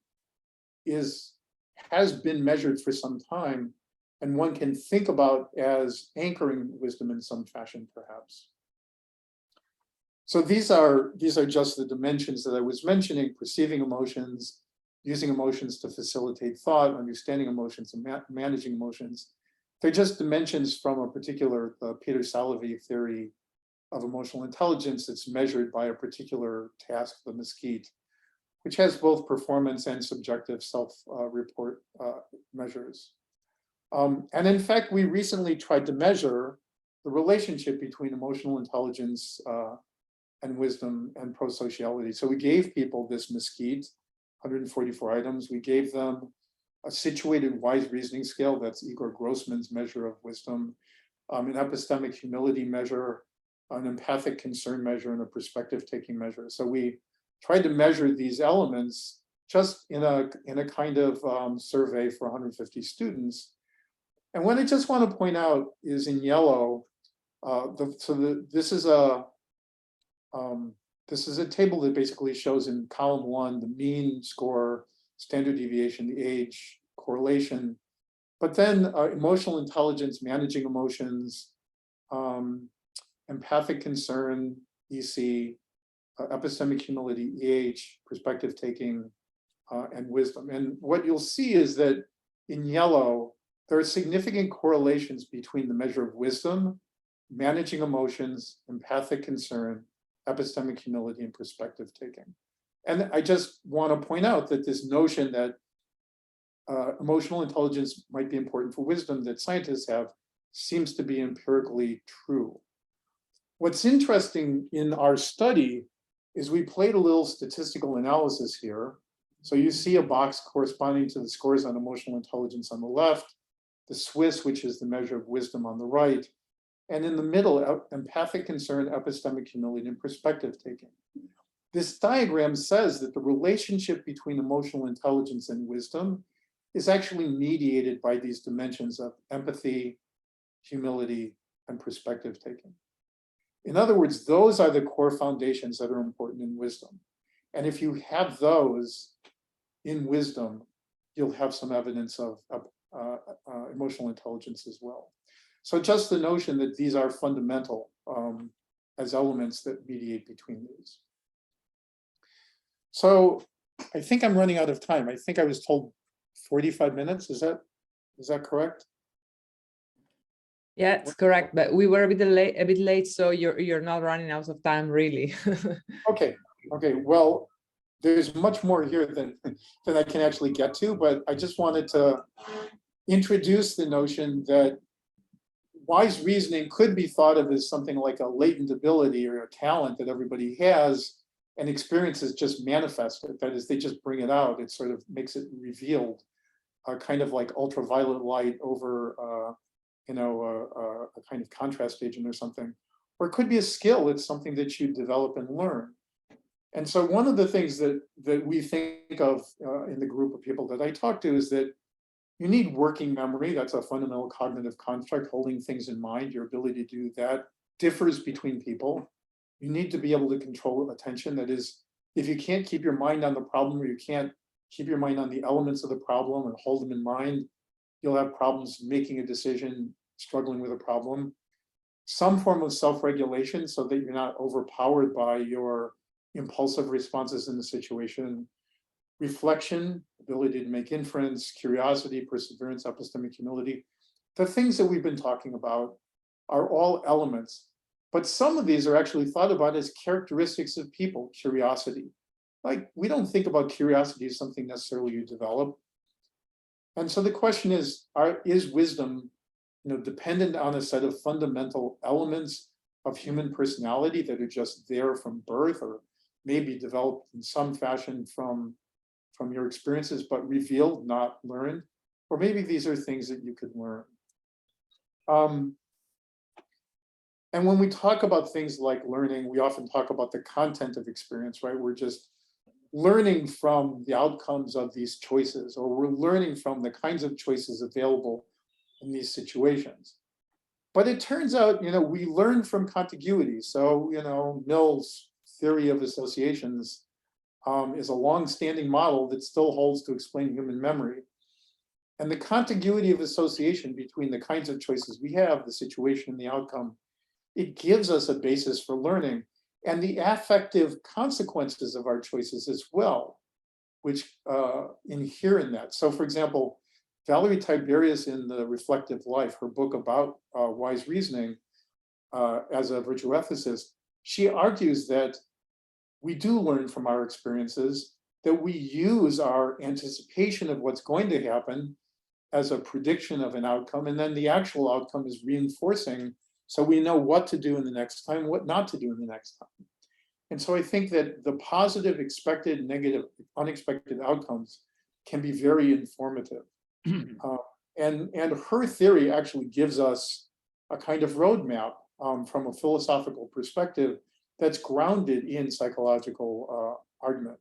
has been measured for some time, and one can think about as anchoring wisdom in some fashion, perhaps. So these are just the dimensions that I was mentioning: perceiving emotions, using emotions to facilitate thought, understanding emotions, and managing emotions. They're just dimensions from a particular Peter Salovey theory of emotional intelligence that's measured by a particular task, the mesquite, which has both performance and subjective self-report measures. And in fact, we recently tried to measure the relationship between emotional intelligence and wisdom and prosociality. So we gave people this mesquite, 144 items. We gave them a situated wise reasoning scale, that's Igor Grossman's measure of wisdom, an epistemic humility measure, an empathic concern measure, and a perspective taking measure. So we tried to measure these elements just in a kind of survey for 150 students. And what I just want to point out is in yellow, this is a table that basically shows in column 1 the mean score, standard deviation, the age, correlation, but then emotional intelligence, managing emotions, empathic concern, EC, epistemic humility, EH, perspective taking, and wisdom. And what you'll see is that in yellow, there are significant correlations between the measure of wisdom, managing emotions, empathic concern, epistemic humility, and perspective taking. And I just want to point out that this notion that emotional intelligence might be important for wisdom that scientists have seems to be empirically true. What's interesting in our study is we played a little statistical analysis here. So you see a box corresponding to the scores on emotional intelligence on the left, the Swiss, which is the measure of wisdom, on the right, and in the middle, empathic concern, epistemic humility, and perspective taking. This diagram says that the relationship between emotional intelligence and wisdom is actually mediated by these dimensions of empathy, humility, and perspective taking. In other words, those are the core foundations that are important in wisdom. And if you have those in wisdom, you'll have some evidence of emotional intelligence as well. So just the notion that these are fundamental as elements that mediate between these. So I think I'm running out of time. I think I was told 45 minutes. Is that correct? Yeah, it's correct, but we were a bit late, so you're not running out of time, really. Okay. Well, there's much more here than I can actually get to, but I just wanted to introduce the notion that wise reasoning could be thought of as something like a latent ability or a talent that everybody has, and experiences just manifest it. That is, they just bring it out. It sort of makes it revealed, kind of like ultraviolet light over a kind of contrast agent or something. Or it could be a skill. It's something that you develop and learn. And so one of the things that we think of in the group of people that I talk to is that you need working memory. That's a fundamental cognitive construct, holding things in mind. Your ability to do that differs between people. You need to be able to control attention. That is, if you can't keep your mind on the problem, or you can't keep your mind on the elements of the problem and hold them in mind, you'll have problems making a decision, struggling with a problem. Some form of self-regulation so that you're not overpowered by your impulsive responses in the situation. Reflection, ability to make inference, curiosity, perseverance, epistemic humility. The things that we've been talking about are all elements, but some of these are actually thought about as characteristics of people. Curiosity. Like, we don't think about curiosity as something necessarily you develop. And so the question is wisdom, dependent on a set of fundamental elements of human personality that are just there from birth, or maybe developed in some fashion from your experiences, but revealed, not learned? Or maybe these are things that you could learn. And when we talk about things like learning, we often talk about the content of experience, right? We're just learning from the outcomes of these choices, or we're learning from the kinds of choices available in these situations. But it turns out, we learn from contiguity. So, Mill's theory of associations is a long-standing model that still holds to explain human memory. And the contiguity of association between the kinds of choices we have, the situation and the outcome, it gives us a basis for learning, and the affective consequences of our choices as well, which inhere in that. So for example, Valerie Tiberius in The Reflective Life, her book about wise reasoning as a virtue ethicist, she argues that we do learn from our experiences, that we use our anticipation of what's going to happen as a prediction of an outcome, and then the actual outcome is reinforcing, so we know what to do in the next time, what not to do in the next time. And so I think that the positive, expected, negative, unexpected outcomes can be very informative. And her theory actually gives us a kind of roadmap from a philosophical perspective that's grounded in psychological argument.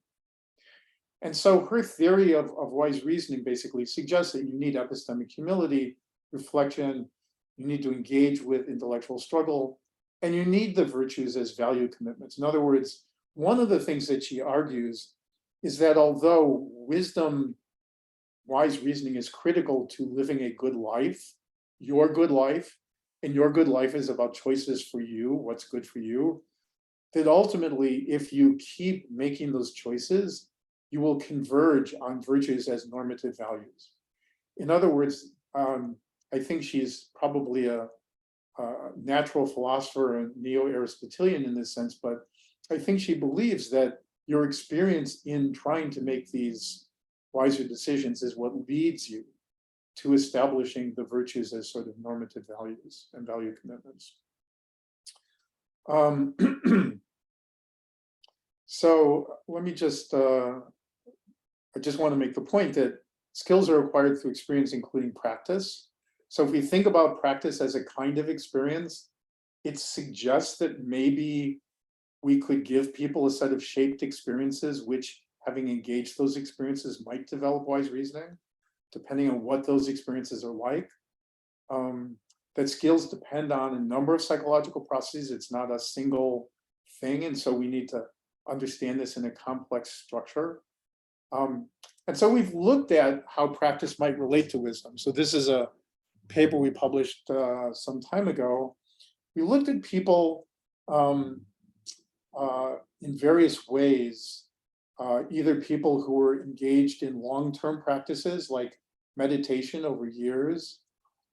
And so her theory of wise reasoning basically suggests that you need epistemic humility, reflection, you need to engage with intellectual struggle, and you need the virtues as value commitments. In other words, one of the things that she argues is that although wise reasoning is critical to living a good life, your good life, and your good life is about choices for you, what's good for you, that ultimately, if you keep making those choices, you will converge on virtues as normative values. In other words, I think she's probably a natural philosopher and neo-Aristotelian in this sense, but I think she believes that your experience in trying to make these wiser decisions is what leads you to establishing the virtues as sort of normative values and value commitments. So let me just, I just want to make the point that skills are acquired through experience, including practice. So if we think about practice as a kind of experience, it suggests that maybe we could give people a set of shaped experiences, which, having engaged those experiences, might develop wise reasoning, depending on what those experiences are like. That skills depend on a number of psychological processes. It's not a single thing. And so we need to understand this in a complex structure. And so we've looked at how practice might relate to wisdom. So this is a paper we published some time ago. We looked at people in various ways, either people who were engaged in long-term practices like meditation over years,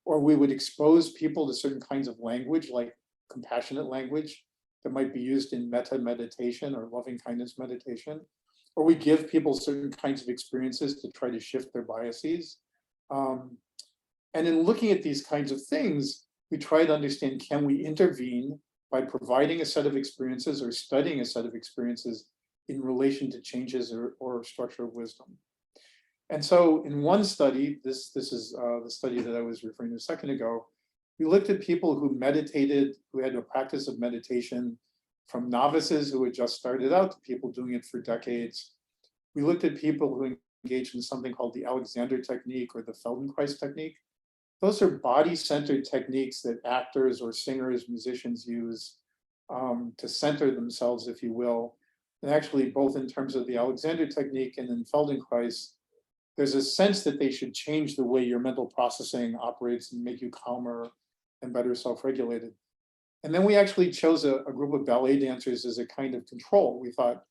or we would expose people to certain kinds of language like compassionate language that might be used in metta meditation or loving kindness meditation, or we give people certain kinds of experiences to try to shift their biases. And in looking at these kinds of things, we try to understand, can we intervene by providing a set of experiences or studying a set of experiences in relation to changes or structure of wisdom. And so in one study, this is the study that I was referring to a second ago, we looked at people who meditated, who had a practice of meditation, from novices who had just started out to people doing it for decades. We looked at people who engaged in something called the Alexander technique or the Feldenkrais technique. Those are body-centered techniques that actors or singers, musicians use to center themselves, if you will. And actually, both in terms of the Alexander technique and in Feldenkrais, there's a sense that they should change the way your mental processing operates and make you calmer and better self-regulated. And then we actually chose a group of ballet dancers as a kind of control. We thought,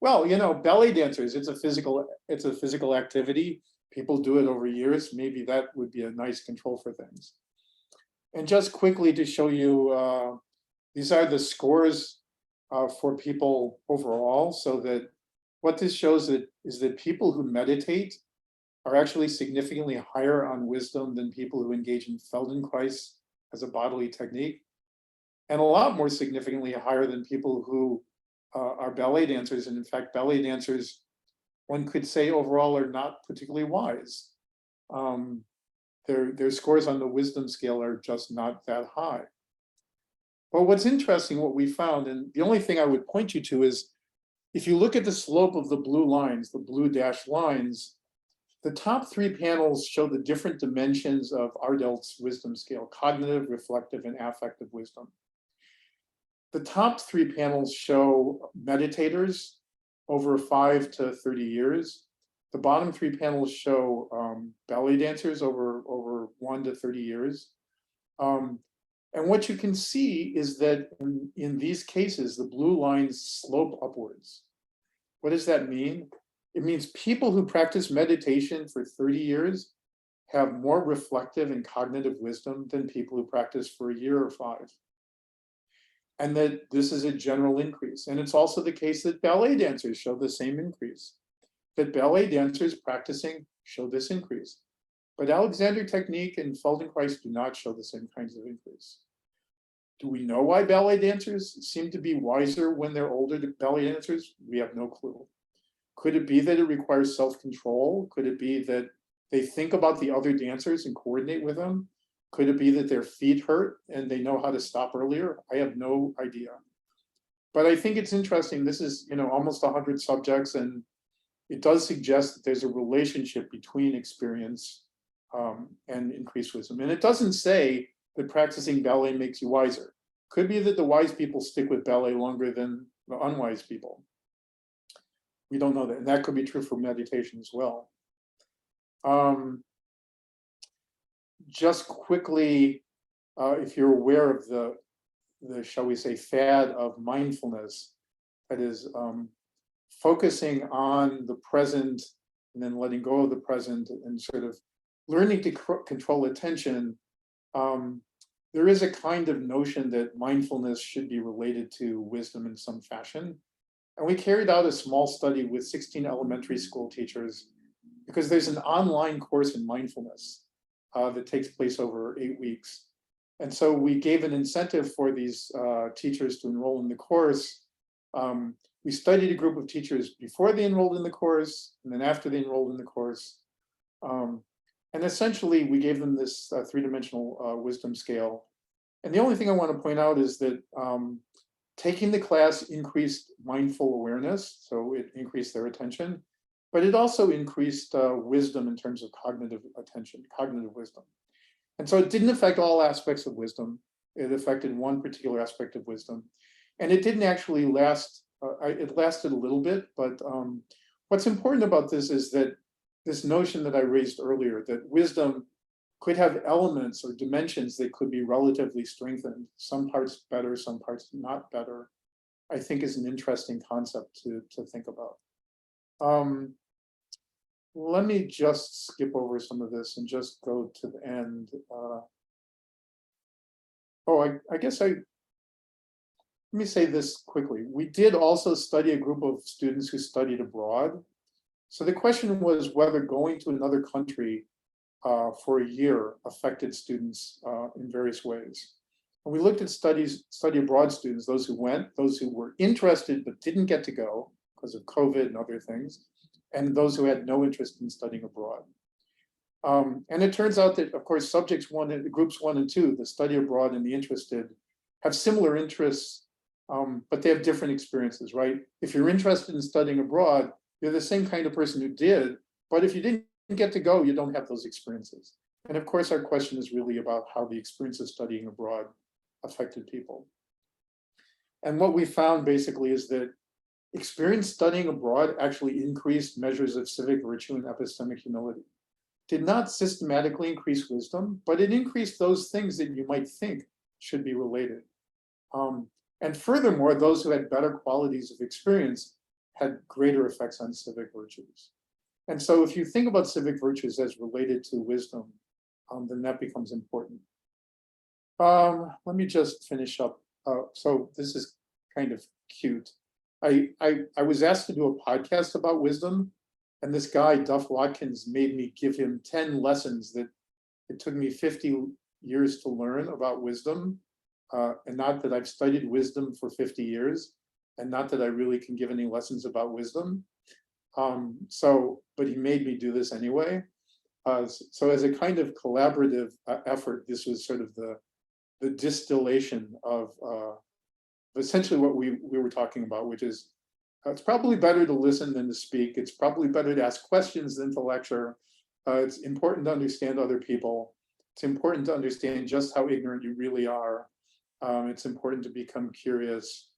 well, you know, ballet dancers, it's a physical activity. People do it over years. Maybe that would be a nice control for things. And just quickly to show you, these are the scores for people overall. So that what this shows is that people who meditate are actually significantly higher on wisdom than people who engage in Feldenkrais as a bodily technique, and a lot more significantly higher than people who are ballet dancers. And in fact, ballet dancers, one could say overall, are not particularly wise. Their scores on the wisdom scale are just not that high. But what's interesting, what we found, and the only thing I would point you to is, if you look at the slope of the blue lines, the blue dashed lines, the top three panels show the different dimensions of Ardelt's wisdom scale: cognitive, reflective, and affective wisdom. The top three panels show meditators over 5 to 30 years. The bottom three panels show ballet dancers over 1 to 30 years. And what you can see is that in these cases, the blue lines slope upwards. What does that mean? It means people who practice meditation for 30 years have more reflective and cognitive wisdom than people who practice for a year or 5. And that this is a general increase. And it's also the case that ballet dancers show the same increase, that ballet dancers practicing show this increase. But Alexander technique and Feldenkrais do not show the same kinds of increase. Do we know why ballet dancers seem to be wiser when they're older than ballet dancers? We have no clue. Could it be that it requires self-control? Could it be that they think about the other dancers and coordinate with them? Could it be that their feet hurt and they know how to stop earlier? I have no idea. But I think it's interesting. This is, you know, almost 100 subjects, and it does suggest that there's a relationship between experience and increased wisdom. And it doesn't say that practicing ballet makes you wiser. Could be that the wise people stick with ballet longer than the unwise people. We don't know that. And that could be true for meditation as well. Just quickly, if you're aware of the, shall we say, fad of mindfulness, that is focusing on the present and then letting go of the present and sort of learning to control attention, there is a kind of notion that mindfulness should be related to wisdom in some fashion. And we carried out a small study with 16 elementary school teachers because there's an online course in mindfulness that takes place over 8 weeks. And so we gave an incentive for these teachers to enroll in the course. We studied a group of teachers before they enrolled in the course, and then after they enrolled in the course. And essentially, we gave them this three-dimensional wisdom scale. And the only thing I want to point out is that taking the class increased mindful awareness, so it increased their attention, but it also increased wisdom in terms of cognitive attention, cognitive wisdom. And so it didn't affect all aspects of wisdom. It affected one particular aspect of wisdom. And it didn't actually last, it lasted a little bit, but what's important about this is that this notion that I raised earlier, that wisdom could have elements or dimensions that could be relatively strengthened, some parts better, some parts not better, I think is an interesting concept to think about. Let me just skip over some of this and just go to the end. I guess let me say this quickly. We did also study a group of students who studied abroad. So the question was whether going to another country for a year affected students in various ways. And we looked at study abroad students, those who went, those who were interested but didn't get to go because of COVID and other things, and those who had no interest in studying abroad. And it turns out that, of course, groups 1 and 2, the study abroad and the interested, have similar interests, but they have different experiences, right? If you're interested in studying abroad, you're the same kind of person who did, but if you didn't get to go, you don't have those experiences. And of course, our question is really about how the experience of studying abroad affected people. And what we found basically is that experience studying abroad actually increased measures of civic virtue and epistemic humility. Did not systematically increase wisdom, but it increased those things that you might think should be related. And furthermore, those who had better qualities of experience had greater effects on civic virtues. And so if you think about civic virtues as related to wisdom, then that becomes important. Let me just finish up. So this is kind of cute. I was asked to do a podcast about wisdom, and this guy, Duff Watkins, made me give him 10 lessons that it took me 50 years to learn about wisdom. And not that I've studied wisdom for 50 years, and not that I really can give any lessons about wisdom. But he made me do this anyway. So as a kind of collaborative effort, this was sort of the distillation of essentially what we were talking about, which is it's probably better to listen than to speak. It's probably better to ask questions than to lecture. It's important to understand other people. It's important to understand just how ignorant you really are. It's important to become curious.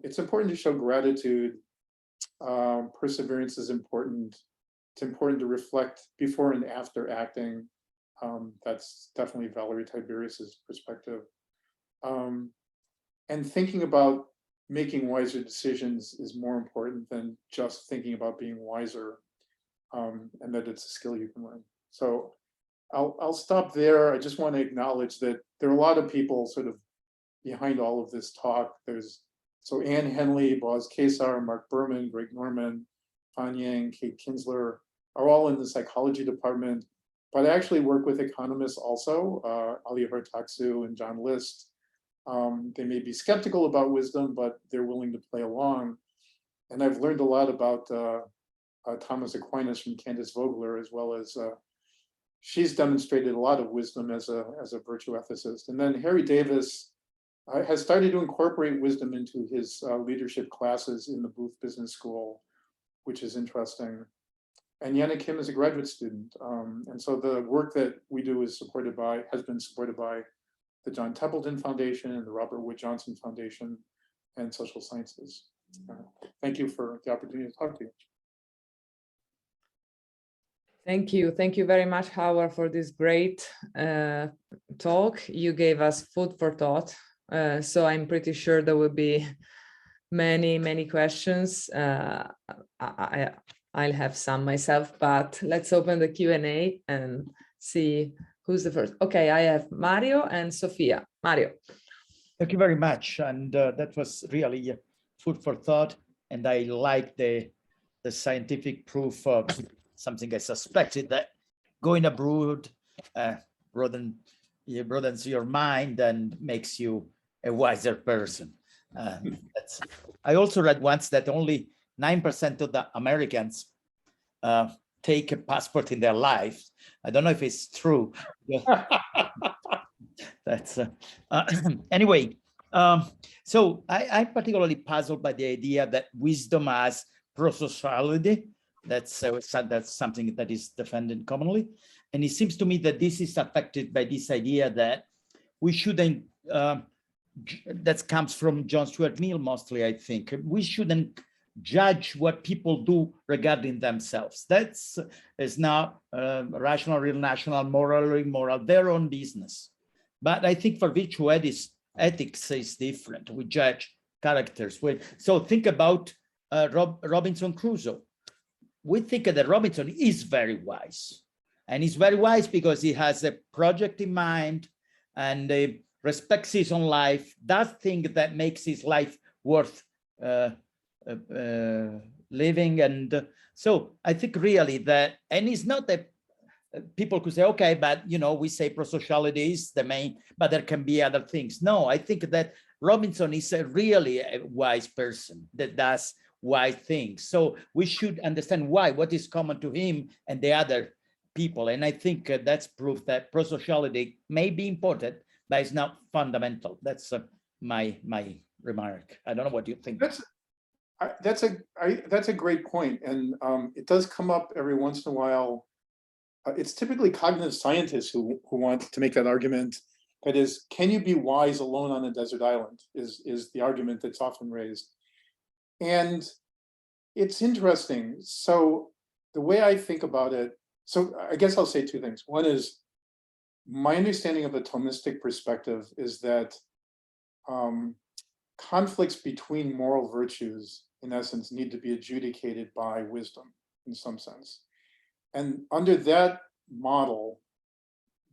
It's important to show gratitude. Perseverance is important. It's important to reflect before and after acting. That's definitely Valerie Tiberius's perspective. And thinking about making wiser decisions is more important than just thinking about being wiser, and that it's a skill you can learn. So I'll stop there. I just want to acknowledge that there are a lot of people sort of behind all of this talk. So Anne Henley, Boaz Kesar, Mark Berman, Greg Norman, Fan Yang, Kate Kinsler are all in the psychology department, but I actually work with economists also, Ali Taksu and John List. They may be skeptical about wisdom, but they're willing to play along. And I've learned a lot about Thomas Aquinas from Candace Vogler, as well as she's demonstrated a lot of wisdom as a virtue ethicist. And then Harry Davis has started to incorporate wisdom into his leadership classes in the Booth Business School, which is interesting. And Yana Kim is a graduate student. And so the work that we do has been supported by the John Templeton Foundation and the Robert Wood Johnson Foundation and Social Sciences. Thank you for the opportunity to talk to you. Thank you. Thank you very much, Howard, for this great talk. You gave us food for thought. So I'm pretty sure there will be many questions. I'll have some myself, but let's open the Q&A and see who's the first. Okay, I have Mario and Sophia. Mario. Thank you very much. And that was really food for thought. And I like the scientific proof something I suspected, that going abroad broadens your mind and makes you a wiser person. I also read once that only 9% of the Americans take a passport in their life. I don't know if it's true. That's anyway. So I'm particularly puzzled by the idea that wisdom has prosociality. That's something that is defended commonly, and it seems to me that this is affected by this idea that we shouldn't. That comes from John Stuart Mill mostly, I think. We shouldn't judge what people do regarding themselves. Is not rational, real, national, moral, immoral, their own business. But I think for virtue ethics is different. We judge characters. So think about Robinson Crusoe. We think that Robinson is very wise. And he's very wise because he has a project in mind and respects his own life, does things that makes his life worth living. And so I think really that, and it's not that people could say, okay, but we say prosociality is the main, but there can be other things. No, I think that Robinson is really a wise person that does wise things. So we should understand what is common to him and the other people. And I think that's proof that prosociality may be important, but it's not fundamental. That's my remark. I don't know what you think. That's a great point, and it does come up every once in a while. It's typically cognitive scientists who want to make that argument. That is, can you be wise alone on a desert island? Is the argument that's often raised, and it's interesting. So the way I think about it, so I guess I'll say two things. One is, my understanding of a Thomistic perspective is that conflicts between moral virtues, in essence, need to be adjudicated by wisdom in some sense. And under that model,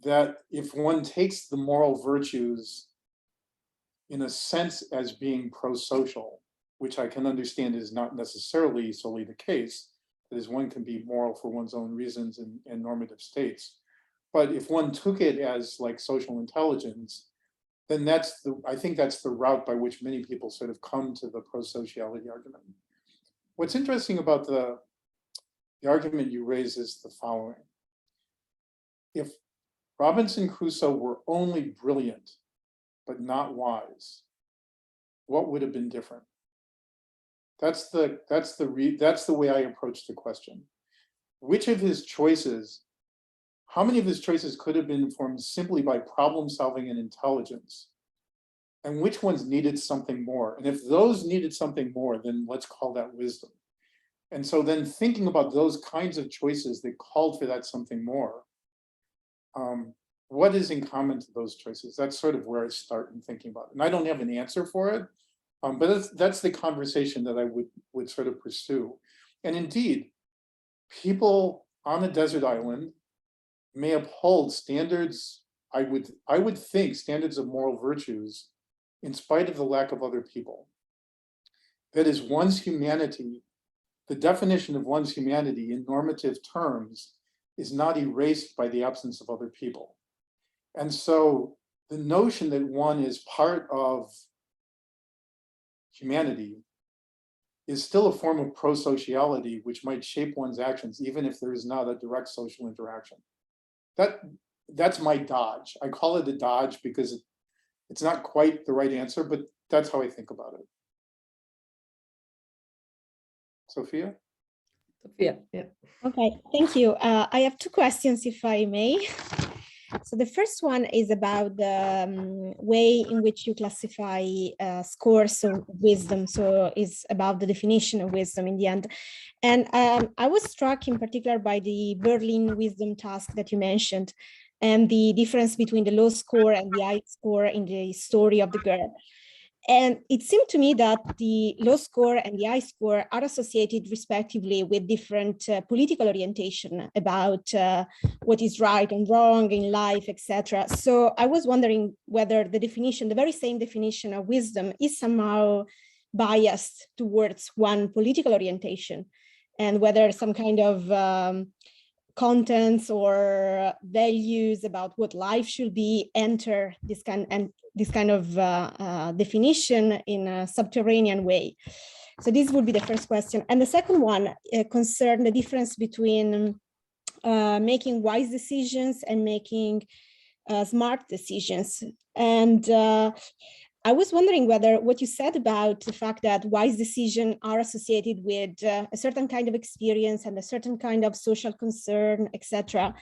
that if one takes the moral virtues in a sense as being pro-social, which I can understand is not necessarily solely the case, that is, one can be moral for one's own reasons in normative states. But if one took it as like social intelligence, then I think that's the route by which many people sort of come to the pro-sociality argument. What's interesting about the argument you raise is the following. If Robinson Crusoe were only brilliant, but not wise, what would have been different? That's the way I approach the question. Which of his choices, how many of his choices could have been informed simply by problem solving and intelligence? And which ones needed something more? And if those needed something more, then let's call that wisdom. And so then thinking about those kinds of choices that called for that something more, what is in common to those choices? That's sort of where I start in thinking about it. And I don't have an answer for it, but that's the conversation that I would sort of pursue. And indeed, people on a desert island may uphold standards, I would think standards of moral virtues in spite of the lack of other people. That is, one's humanity, the definition of one's humanity in normative terms is not erased by the absence of other people. And so the notion that one is part of humanity is still a form of pro-sociality, which might shape one's actions, even if there is not a direct social interaction. That's my dodge. I call it a dodge because it's not quite the right answer, but that's how I think about it. Sophia? Sophia, yeah. Okay, thank you. I have two questions, if I may. So the first one is about the way in which you classify scores of wisdom. So it's about the definition of wisdom in the end. And I was struck in particular by the Berlin wisdom task that you mentioned and the difference between the low score and the high score in the story of the girl. And it seemed to me that the low score and the high score are associated respectively with different political orientation about what is right and wrong in life, etc. So I was wondering whether the definition, the very same definition of wisdom, is somehow biased towards one political orientation. and whether some kind of contents or values about what life should be enter this kind of definition in a subterranean way. So this would be the first question. And the second one concerned the difference between making wise decisions and making smart decisions. And I was wondering whether what you said about the fact that wise decisions are associated with a certain kind of experience and a certain kind of social concern, etc.,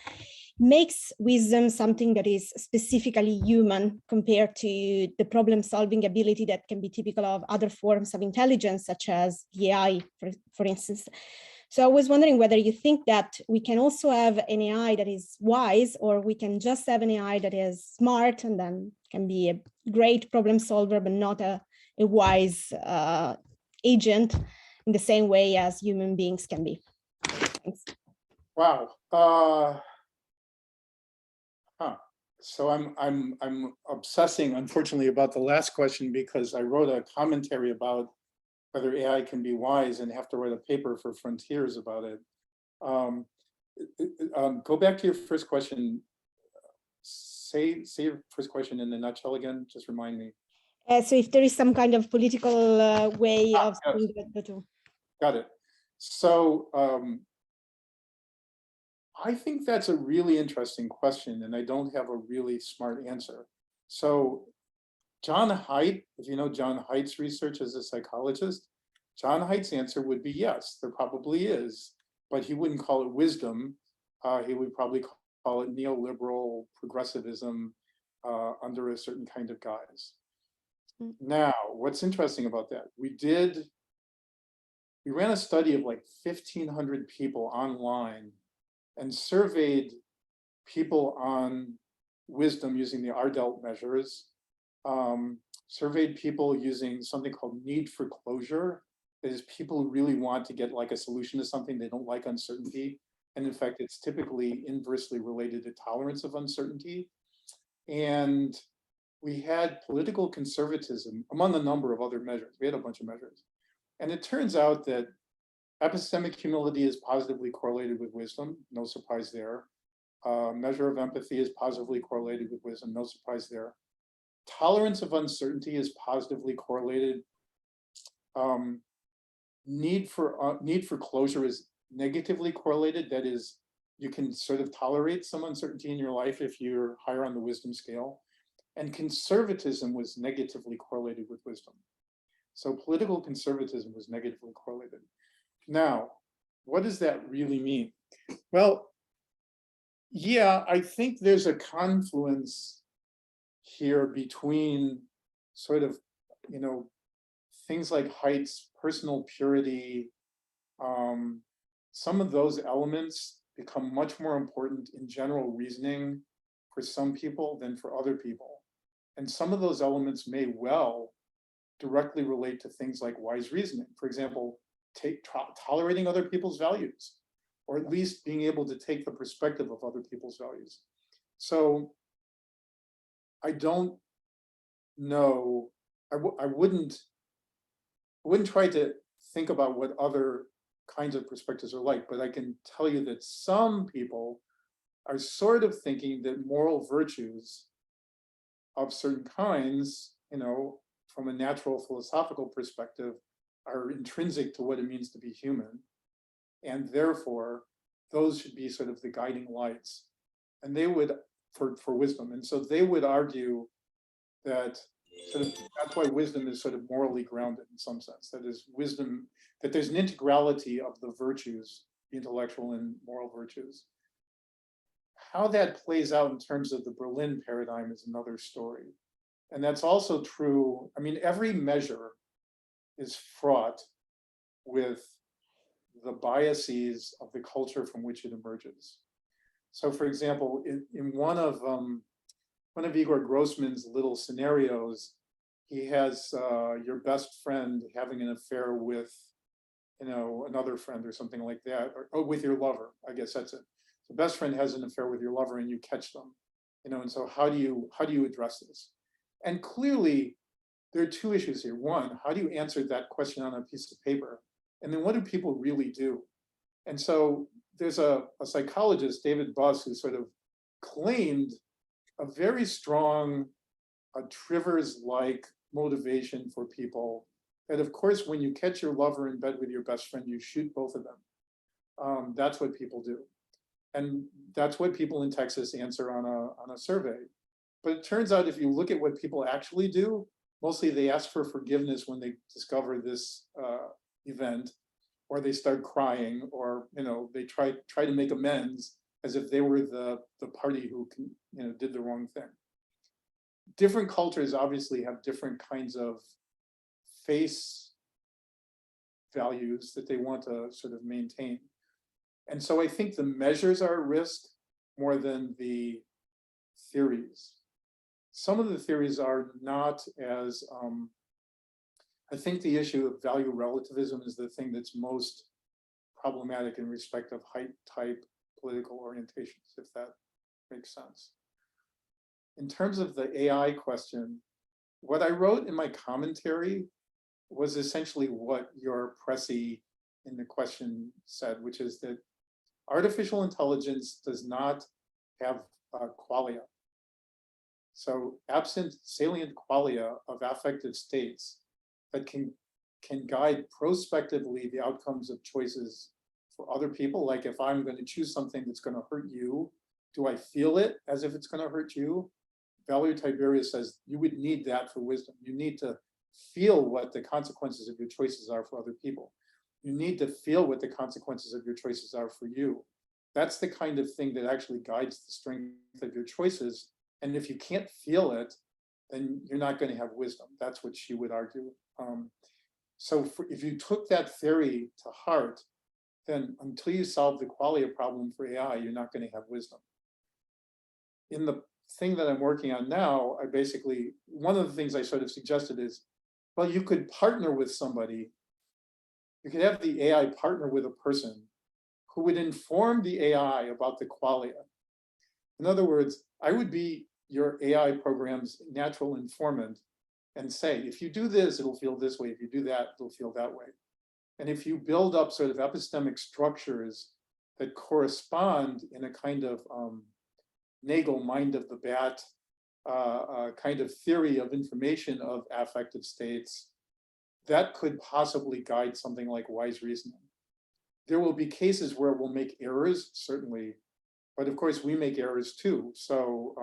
makes wisdom something that is specifically human compared to the problem-solving ability that can be typical of other forms of intelligence, such as the AI, for instance. So I was wondering whether you think that we can also have an AI that is wise, or we can just have an AI that is smart and then can be a great problem solver, but not a wise agent in the same way as human beings can be. Thanks. Wow. So I'm obsessing, unfortunately, about the last question, because I wrote a commentary about whether AI can be wise and have to write a paper for Frontiers about it. Go back to your first question. Say your first question in a nutshell again. Just remind me. So if there is some kind of political way of yes. seeing the two. Got it. So I think that's a really interesting question, and I don't have a really smart answer. So John Haidt, if you know John Haidt's research as a psychologist, John Haidt's answer would be yes, there probably is, but he wouldn't call it wisdom. He would probably call it neoliberal progressivism under a certain kind of guise. Now, what's interesting about that? We ran a study of like 1,500 people online and surveyed people on wisdom using the Ardelt measures, surveyed people using something called need for closure. That is, people who really want to get like a solution to something, they don't like uncertainty. And in fact, it's typically inversely related to tolerance of uncertainty. And we had political conservatism among a number of other measures. We had a bunch of measures. And it turns out that epistemic humility is positively correlated with wisdom, no surprise there. Measure of empathy is positively correlated with wisdom, no surprise there. Tolerance of uncertainty is positively correlated. Need for closure is negatively correlated. That is, you can sort of tolerate some uncertainty in your life if you're higher on the wisdom scale. And conservatism was negatively correlated with wisdom. So political conservatism was negatively correlated. Now, what does that really mean? Well, yeah, I think there's a confluence here between sort of, things like Haidt's personal purity. Some of those elements become much more important in general reasoning for some people than for other people. And some of those elements may well directly relate to things like wise reasoning. For example, tolerating other people's values, or at least being able to take the perspective of other people's values. So I don't know, I wouldn't try to think about what other kinds of perspectives are like, but I can tell you that some people are sort of thinking that moral virtues of certain kinds, from a natural philosophical perspective, are intrinsic to what it means to be human. And therefore, those should be sort of the guiding lights. And they would, for wisdom. And so they would argue that that's why wisdom is sort of morally grounded in some sense. That is, wisdom, that there's an integrality of the virtues, the intellectual and moral virtues. How that plays out in terms of the Berlin paradigm is another story. And that's also true. I mean, every measure is fraught with the biases of the culture from which it emerges. So for example, in one of Igor Grossman's little scenarios, he has your best friend having an affair with, another friend or something like that, or with your lover, I guess that's it. The best friend has an affair with your lover and you catch them, and so how do you address this? And clearly there are two issues here. One, how do you answer that question on a piece of paper? And then what do people really do? And so there's a psychologist, David Buss, who sort of claimed a very strong, Trivers-like motivation for people. That of course, when you catch your lover in bed with your best friend, you shoot both of them. That's what people do. And that's what people in Texas answer on a survey. But it turns out if you look at what people actually do, mostly they ask for forgiveness when they discover this event, or they start crying, or they try to make amends as if they were the party who did the wrong thing. Different cultures obviously have different kinds of face values that they want to sort of maintain. And so I think the measures are at risk more than the theories. Some of the theories are not as, I think the issue of value relativism is the thing that's most problematic in respect of height, type, political orientations, if that makes sense. In terms of the AI question, what I wrote in my commentary was essentially what your pressy in the question said, which is that artificial intelligence does not have qualia. So absent salient qualia of affective states that can guide prospectively the outcomes of choices for other people, like if I'm going to choose something that's going to hurt you, do I feel it as if it's going to hurt you? Valerie Tiberius says you would need that for wisdom. You need to feel what the consequences of your choices are for other people. You need to feel what the consequences of your choices are for you. That's the kind of thing that actually guides the strength of your choices. And if you can't feel it, then you're not going to have wisdom. That's what she would argue. So if you took that theory to heart, then until you solve the qualia problem for AI, you're not going to have wisdom. In the thing that I'm working on now, I basically, one of the things I sort of suggested is, well, you could partner with somebody. You could have the AI partner with a person who would inform the AI about the qualia. In other words, I would be your AI program's natural informant and say, if you do this, it'll feel this way. If you do that, it'll feel that way. And if you build up sort of epistemic structures that correspond in a kind of Nagel mind of the bat kind of theory of information of affective states, that could possibly guide something like wise reasoning. There will be cases where we'll make errors, certainly, but of course we make errors too. So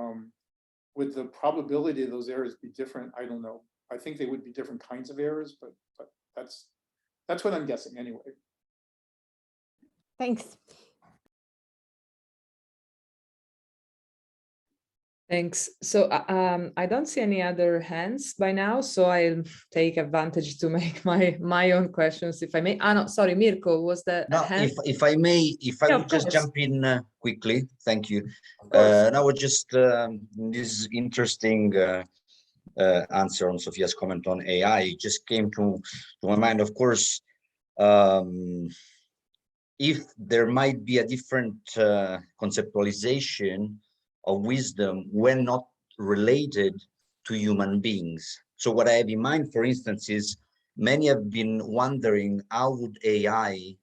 would the probability of those errors be different? I don't know. I think they would be different kinds of errors, but that's what I'm guessing anyway. Thanks. Thanks. So I don't see any other hands by now, so I'll take advantage to make my own questions, if I may. Ah, no, sorry, Mirko, was that no, hand? if I may, if I Yeah, would of just course. jump in quickly, thank you. Of course. Now, just this interesting answer on Sophia's comment on AI just came to my mind. Of course, if there might be a different conceptualization of wisdom when not related to human beings. So what I have in mind, for instance, is many have been wondering how would AI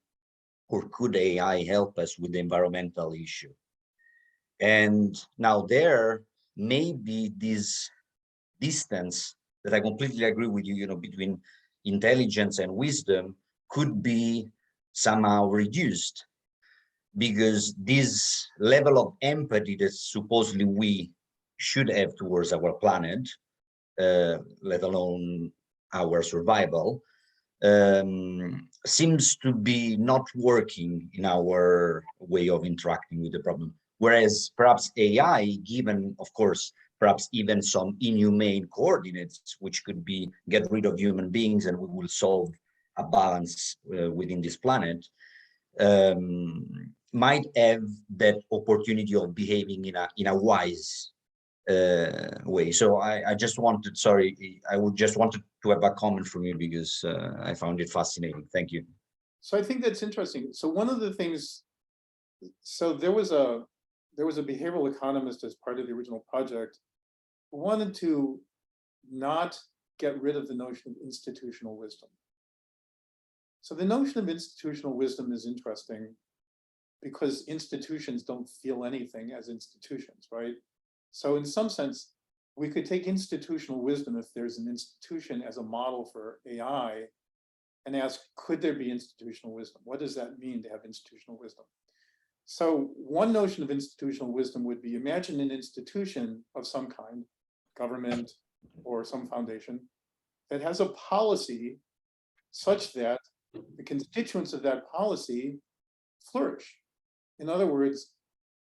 or could AI help us with the environmental issue? And now there may be this distance that I completely agree with you, between intelligence and wisdom could be somehow reduced, because this level of empathy that supposedly we should have towards our planet, let alone our survival, seems to be not working in our way of interacting with the problem. Whereas perhaps AI, given, of course, perhaps even some inhumane coordinates, which could be get rid of human beings and we will solve a balance within this planet, might have that opportunity of behaving in a wise way. So I just wanted, sorry, I would just wanted to have a comment from you because I found it fascinating. Thank you. So I think that's interesting. So one of the things, so there was a behavioral economist as part of the original project who wanted to not get rid of the notion of institutional wisdom. So the notion of institutional wisdom is interesting. because institutions don't feel anything as institutions, right? So in some sense, we could take institutional wisdom if there's an institution as a model for AI and ask, could there be institutional wisdom? What does that mean to have institutional wisdom? So one notion of institutional wisdom would be, imagine an institution of some kind, government or some foundation, that has a policy such that the constituents of that policy flourish. In other words,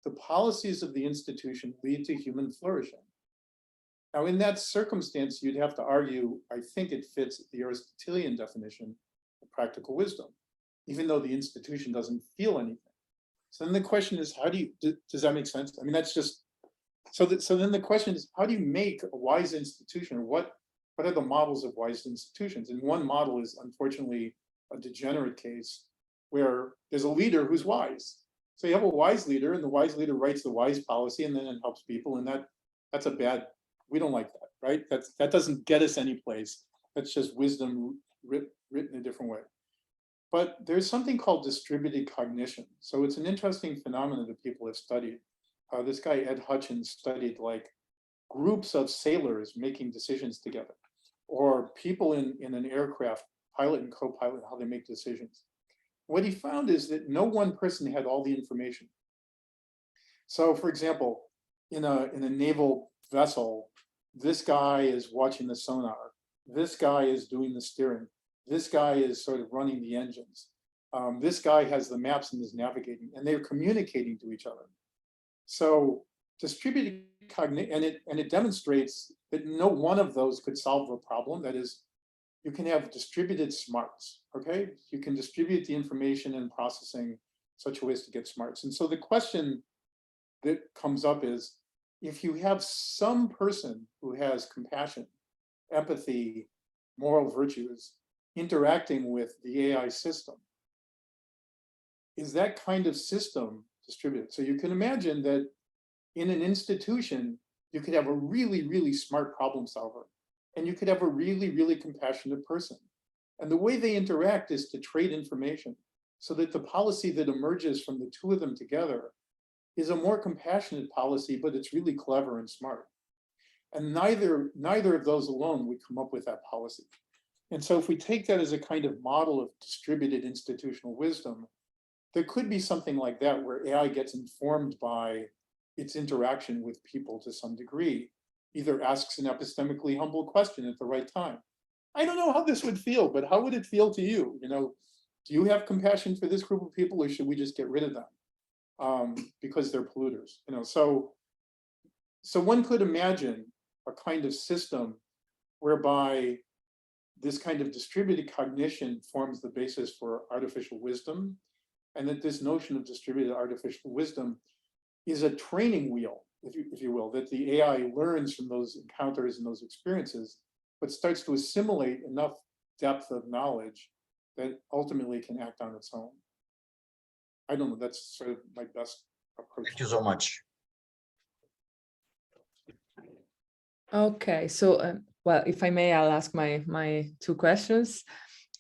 the policies of the institution lead to human flourishing. Now, in that circumstance, you'd have to argue, I think it fits the Aristotelian definition of practical wisdom, even though the institution doesn't feel anything. So then the question is, how do you, does that make sense? I mean, that's just, so then the question is, how do you make a wise institution, or what are the models of wise institutions? And one model is unfortunately a degenerate case where there's a leader who's wise. So you have a wise leader, and the wise leader writes the wise policy, and then it helps people, and that's a bad, we don't like that, right? That doesn't get us any place. That's just wisdom written a different way. But there's something called distributed cognition. So it's an interesting phenomenon that people have studied. This guy, Ed Hutchins, studied like groups of sailors making decisions together, or people in an aircraft, pilot and co-pilot, how they make decisions. What he found is that no one person had all the information. So for example, in a naval vessel, this guy is watching the sonar, this guy is doing the steering, this guy is sort of running the engines, this guy has the maps and is navigating, and they're communicating to each other. So distributed cognition, and it demonstrates that no one of those could solve a problem. That is, you can have distributed smarts, okay? You can distribute the information and processing such a way as to get smarts. And so the question that comes up is, if you have some person who has compassion, empathy, moral virtues, interacting with the AI system, is that kind of system distributed? So you can imagine that in an institution, you could have a really, really smart problem solver, and you could have a really, really compassionate person. And the way they interact is to trade information, so that the policy that emerges from the two of them together is a more compassionate policy, but it's really clever and smart. And neither of those alone would come up with that policy. And so if we take that as a kind of model of distributed institutional wisdom, there could be something like that, where AI gets informed by its interaction with people to some degree, either asks an epistemically humble question at the right time. I don't know how this would feel, but how would it feel to you? You know, do you have compassion for this group of people, or should we just get rid of them because they're polluters? You know, so one could imagine a kind of system whereby this kind of distributed cognition forms the basis for artificial wisdom, and that this notion of distributed artificial wisdom is a training wheel, if you will, that the AI learns from those encounters and those experiences, but starts to assimilate enough depth of knowledge that ultimately can act on its own. I don't know, that's sort of my best approach. Thank you so much. Okay, so well, if I may, I'll ask my two questions.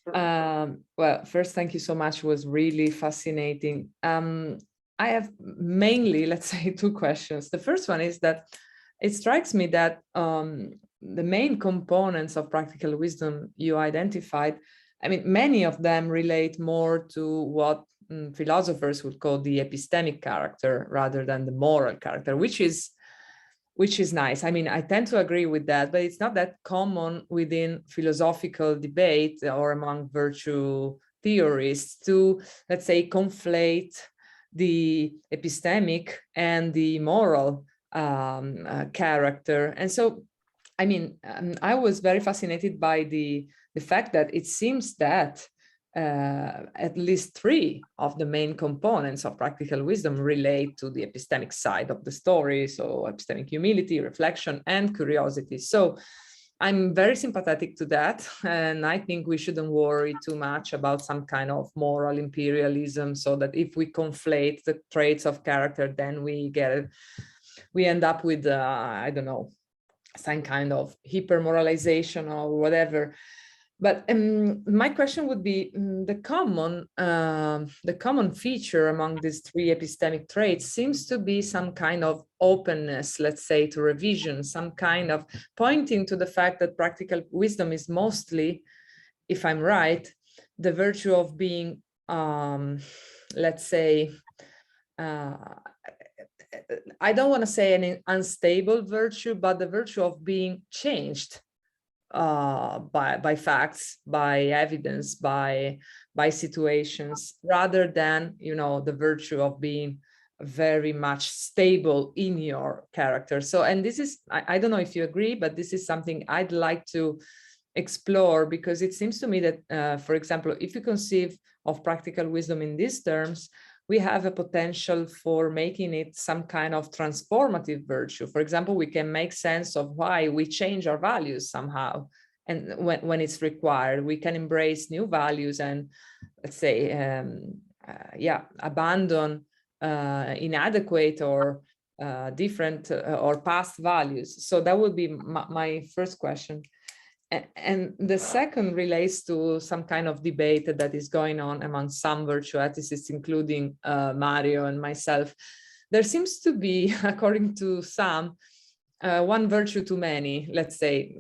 Well, first, thank you so much. It was really fascinating. I have mainly, let's say, two questions. The first one is that it strikes me that the main components of practical wisdom you identified, I mean, many of them relate more to what philosophers would call the epistemic character rather than the moral character, which is nice. I mean, I tend to agree with that, but it's not that common within philosophical debate or among virtue theorists to, let's say, conflate the epistemic and the moral character. And so, I mean, I was very fascinated by the fact that it seems that at least three of the main components of practical wisdom relate to the epistemic side of the story. So epistemic humility, reflection, and curiosity. So I'm very sympathetic to that. And I think we shouldn't worry too much about some kind of moral imperialism, so that if we conflate the traits of character, then we end up with, I don't know, some kind of hyper moralization or whatever. But my question would be the common feature among these three epistemic traits seems to be some kind of openness, let's say, to revision, some kind of pointing to the fact that practical wisdom is mostly, if I'm right, the virtue of being, let's say, I don't want to say an unstable virtue, but the virtue of being changed by facts, by evidence, by situations, rather than, you know, the virtue of being very much stable in your character. So, and this is, I don't know if you agree, but this is something I'd like to explore, because it seems to me that, for example, if you conceive of practical wisdom in these terms, we have a potential for making it some kind of transformative virtue. For example, we can make sense of why we change our values somehow. And when it's required, we can embrace new values and, let's say, abandon inadequate or different or past values. So that would be my first question. And the second relates to some kind of debate that is going on among some virtue ethicists, including Mario and myself. There seems to be, according to some, one virtue too many, let's say,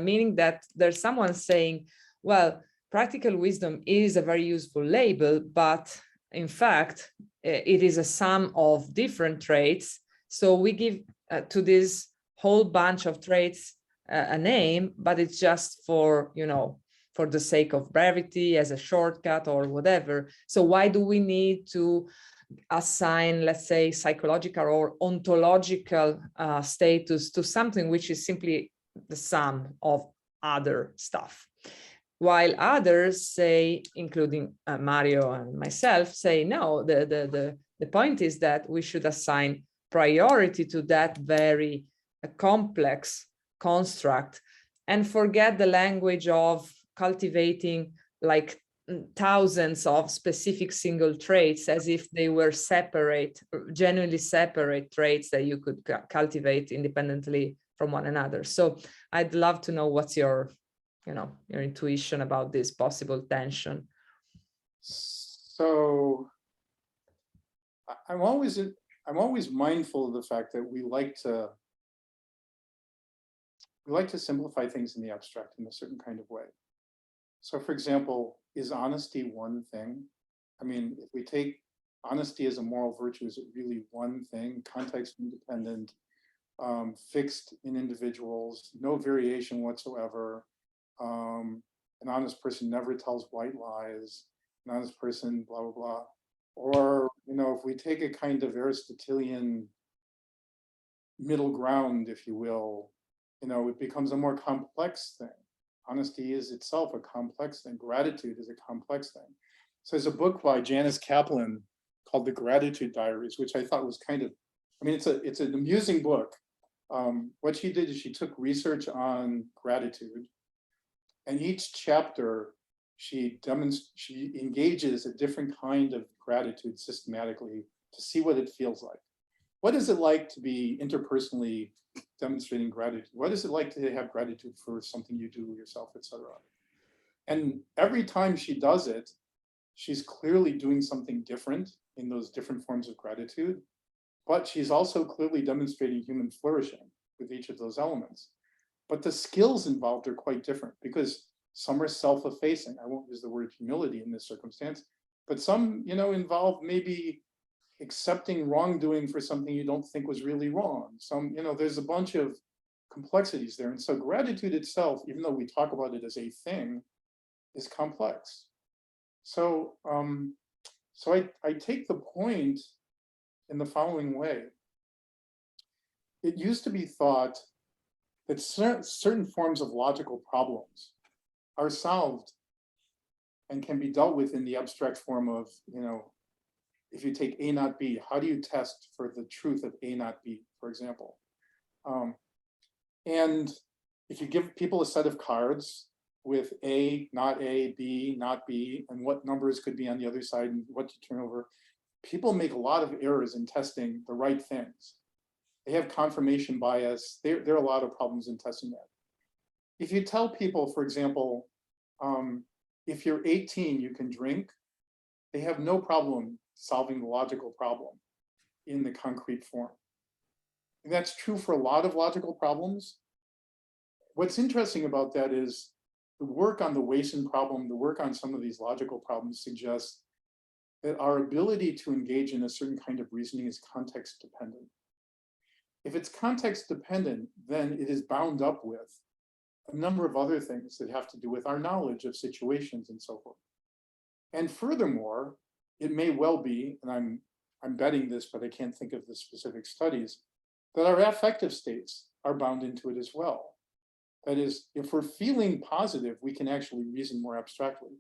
meaning that there's someone saying, well, practical wisdom is a very useful label, but in fact, it is a sum of different traits. So we give to this whole bunch of traits a name, but it's just for, you know, for the sake of brevity, as a shortcut or whatever. So why do we need to assign, let's say, psychological or ontological status to something which is simply the sum of other stuff? While others say, including Mario and myself, say, no, the point is that we should assign priority to that very complex construct and forget the language of cultivating like thousands of specific single traits as if they were separate, genuinely separate traits that you could cultivate independently from one another. So I'd love to know what's your, you know, your intuition about this possible tension. So I'm always mindful of the fact that we like to simplify things in the abstract in a certain kind of way. So for example, is honesty one thing? I mean, if we take honesty as a moral virtue, is it really one thing? Context independent, fixed in individuals, no variation whatsoever. An honest person never tells white lies. An honest person, blah, blah, blah. Or, you know, if we take a kind of Aristotelian middle ground, if you will, you know, it becomes a more complex thing. Honesty is itself a complex thing. Gratitude is a complex thing. So there's a book by Janice Kaplan called The Gratitude Diaries, which I thought was kind of, I mean, it's an amusing book. What she did is she took research on gratitude, and each chapter she engages a different kind of gratitude systematically to see what it feels like. What is it like to be interpersonally demonstrating gratitude? What is it like to have gratitude for something you do yourself, etc.? And every time she does it, she's clearly doing something different in those different forms of gratitude, but she's also clearly demonstrating human flourishing with each of those elements. But the skills involved are quite different, because some are self-effacing. I won't use the word humility in this circumstance, but some, you know, involve maybe accepting wrongdoing for something you don't think was really wrong. Some, you know, there's a bunch of complexities there. And so gratitude itself, even though we talk about it as a thing, is complex. So, I take the point in the following way. It used to be thought that certain forms of logical problems are solved and can be dealt with in the abstract form of, you know, if you take A not B, how do you test for the truth of A not B, for example? And if you give people a set of cards with A, not A, B, not B, and what numbers could be on the other side and what to turn over, people make a lot of errors in testing the right things. They have confirmation bias. There are a lot of problems in testing that. If you tell people, for example, If you're 18, you can drink. They have no problem solving the logical problem in the concrete form. And that's true for a lot of logical problems. What's interesting about that is the work on the Wason problem, the work on some of these logical problems suggests that our ability to engage in a certain kind of reasoning is context dependent. If it's context dependent, then it is bound up with a number of other things that have to do with our knowledge of situations and so forth. And furthermore, it may well be, and I'm betting this, but I can't think of the specific studies, that our affective states are bound into it as well. That is, if we're feeling positive, we can actually reason more abstractly.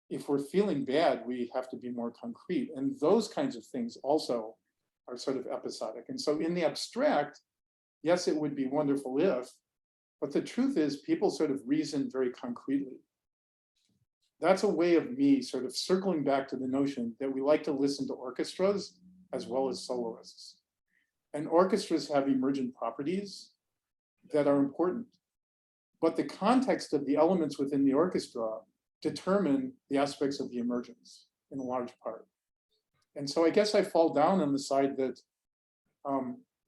If we're feeling bad, we have to be more concrete. And those kinds of things also are sort of episodic. And so in the abstract, yes, it would be wonderful if, but the truth is people sort of reason very concretely. That's a way of me sort of circling back to the notion that we like to listen to orchestras as well as soloists. And orchestras have emergent properties that are important. But the context of the elements within the orchestra determine the aspects of the emergence in a large part. And so I guess I fall down on the side that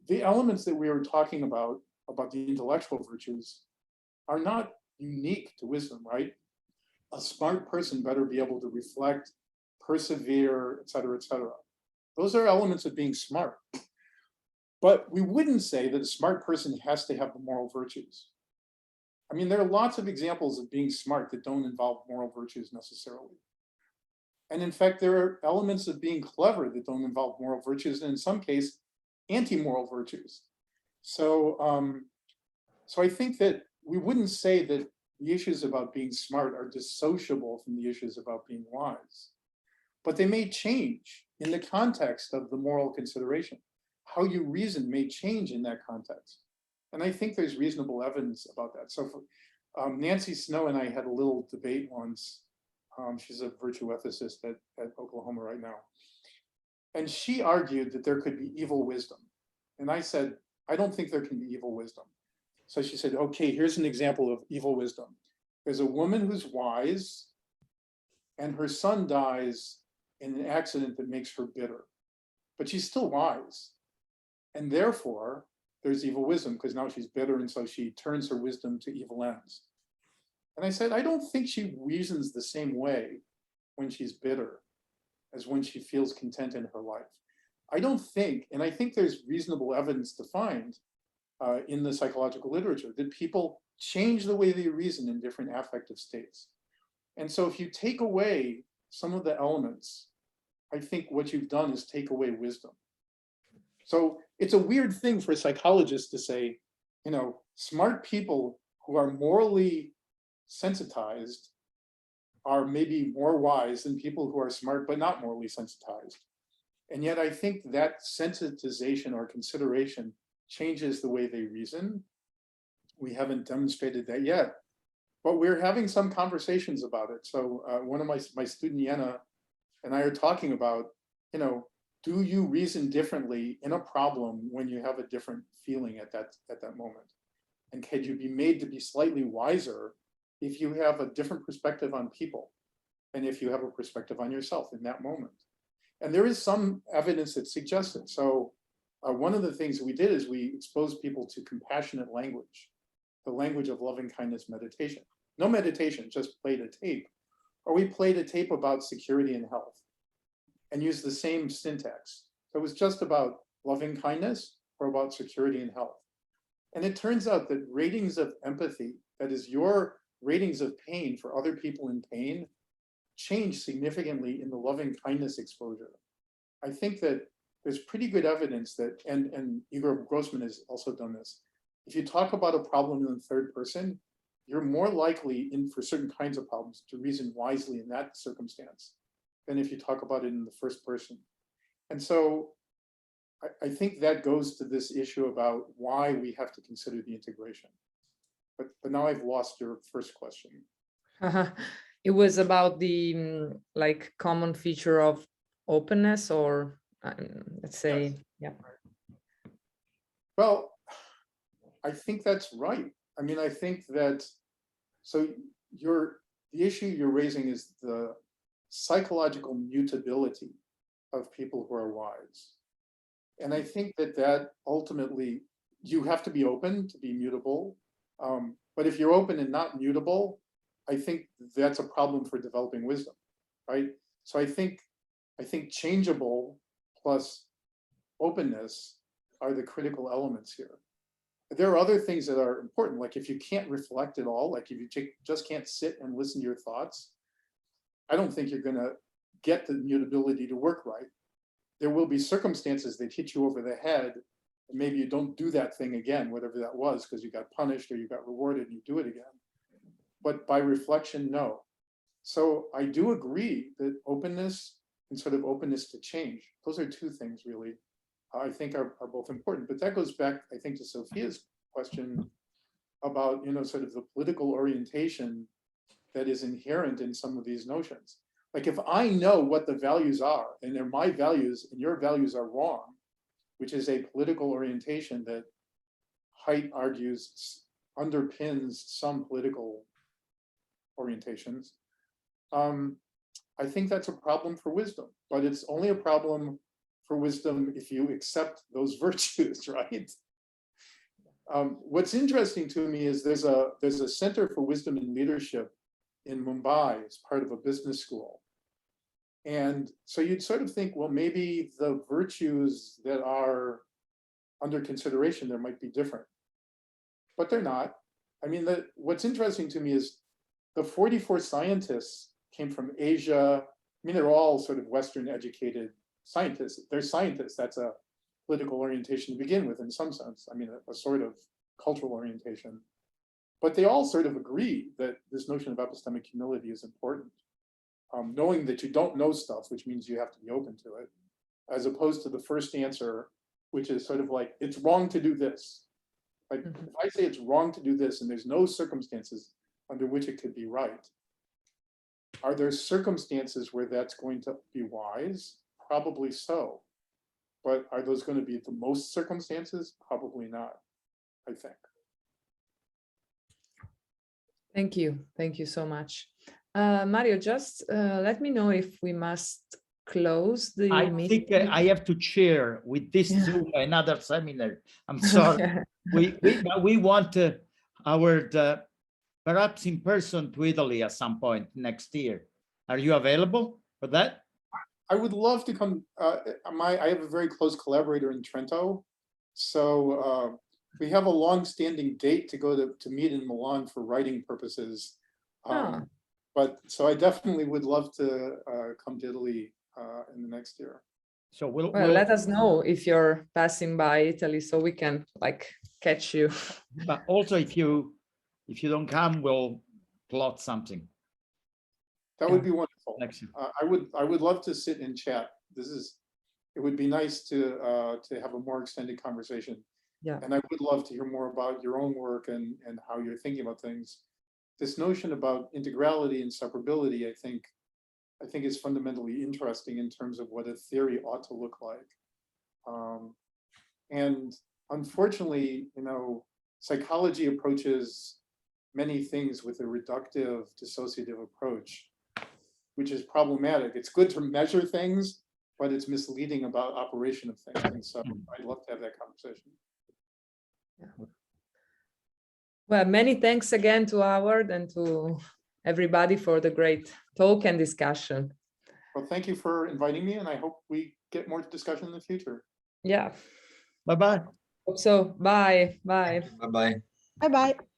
the elements that we were talking about the intellectual virtues, are not unique to wisdom, right? A smart person better be able to reflect, persevere, et cetera, et cetera. Those are elements of being smart. But we wouldn't say that a smart person has to have the moral virtues. I mean, there are lots of examples of being smart that don't involve moral virtues necessarily. And in fact, there are elements of being clever that don't involve moral virtues, and in some case, anti-moral virtues. So I think that we wouldn't say that the issues about being smart are dissociable from the issues about being wise, but they may change in the context of the moral consideration. How you reason may change in that context. And I think there's reasonable evidence about that. So for, Nancy Snow and I had a little debate once. She's a virtue ethicist at Oklahoma right now. And she argued that there could be evil wisdom. And I said, I don't think there can be evil wisdom. So she said, okay, here's an example of evil wisdom. There's a woman who's wise and her son dies in an accident that makes her bitter, but she's still wise. And therefore, there's evil wisdom because now she's bitter and so she turns her wisdom to evil ends. And I said, I don't think she reasons the same way when she's bitter as when she feels content in her life. I don't think, and I think there's reasonable evidence to find in the psychological literature that people change the way they reason in different affective states. And so if you take away some of the elements, I think what you've done is take away wisdom. So it's a weird thing for psychologists to say, you know, smart people who are morally sensitized are maybe more wise than people who are smart but not morally sensitized. And yet I think that sensitization or consideration changes the way they reason. We haven't demonstrated that yet, but we're having some conversations about it. So one of my student Yenna and I are talking about, you know, do you reason differently in a problem when you have a different feeling at that moment? And can you be made to be slightly wiser if you have a different perspective on people and if you have a perspective on yourself in that moment? And there is some evidence that suggests it. So one of the things we did is we exposed people to compassionate language, the language of loving kindness meditation. No meditation, just played a tape. Or we played a tape about security and health and used the same syntax. So it was just about loving kindness or about security and health. And it turns out that ratings of empathy, that is your ratings of pain for other people in pain, change significantly in the loving kindness exposure. I think that there's pretty good evidence that, and Igor Grossman has also done this, if you talk about a problem in the third person, you're more likely for certain kinds of problems to reason wisely in that circumstance than if you talk about it in the first person. And so I think that goes to this issue about why we have to consider the integration. But now I've lost your first question. It was about the like common feature of openness, or let's say, yes. Yeah. Well, I think that's right. I mean, I think that, so the issue you're raising is the psychological mutability of people who are wise. And I think that ultimately, you have to be open to be mutable. But if you're open and not mutable, I think that's a problem for developing wisdom, right? So I think changeable plus openness are the critical elements here. There are other things that are important, like if you can't reflect at all, like if you just can't sit and listen to your thoughts, I don't think you're going to get the mutability to work right. There will be circumstances that hit you over the head, and maybe you don't do that thing again, whatever that was, because you got punished or you got rewarded and you do it again. But by reflection, no. So I do agree that openness and sort of openness to change, those are two things really, I think are both important. But that goes back, I think, to Sophia's question about, sort of the political orientation that is inherent in some of these notions. Like if I know what the values are, and they're my values and your values are wrong, which is a political orientation that Haidt argues underpins some political orientations, I think that's a problem for wisdom, but it's only a problem for wisdom if you accept those virtues, right? What's interesting to me is there's a Center for Wisdom and Leadership in Mumbai as part of a business school. And so you'd sort of think, well, maybe the virtues that are under consideration there might be different, but they're not. I mean, what's interesting to me is the 44 scientists came from Asia. I mean, they're all sort of Western educated scientists. They're scientists. That's a political orientation to begin with in some sense. I mean, a sort of cultural orientation. But they all sort of agree that this notion of epistemic humility is important. Knowing that you don't know stuff, which means you have to be open to it, as opposed to the first answer, which is sort of like, it's wrong to do this. Like, if I say it's wrong to do this and there's no circumstances under which it could be right, are there circumstances where that's going to be wise? Probably so. But are those going to be the most circumstances? Probably not, I think. Thank you. Thank you so much. Mario, just let me know if we must close the meeting. I think I have to share with this Zoom another seminar. I'm sorry. we want our perhaps in person to Italy at some point next year. Are you available for that? I would love to come. I have a very close collaborator in Trento, so we have a long-standing date to go to meet in Milan for writing purposes. But so I definitely would love to come to Italy in the next year. So we'll let us know if you're passing by Italy so we can like catch you. But also if you don't come, we'll plot something. That would be wonderful. Next year. I would love to sit and chat. It would be nice to have a more extended conversation. Yeah. And I would love to hear more about your own work and how you're thinking about things. This notion about integrality and separability, I think is fundamentally interesting in terms of what a theory ought to look like. And unfortunately, psychology approaches many things with a reductive, dissociative approach, which is problematic. It's good to measure things, but it's misleading about operation of things. And so I'd love to have that conversation. Yeah. Well, many thanks again to Howard and to everybody for the great talk and discussion. Well, thank you for inviting me, and I hope we get more discussion in the future. Yeah. Bye-bye. Hope so. Bye. Bye. Bye-bye. Bye-bye.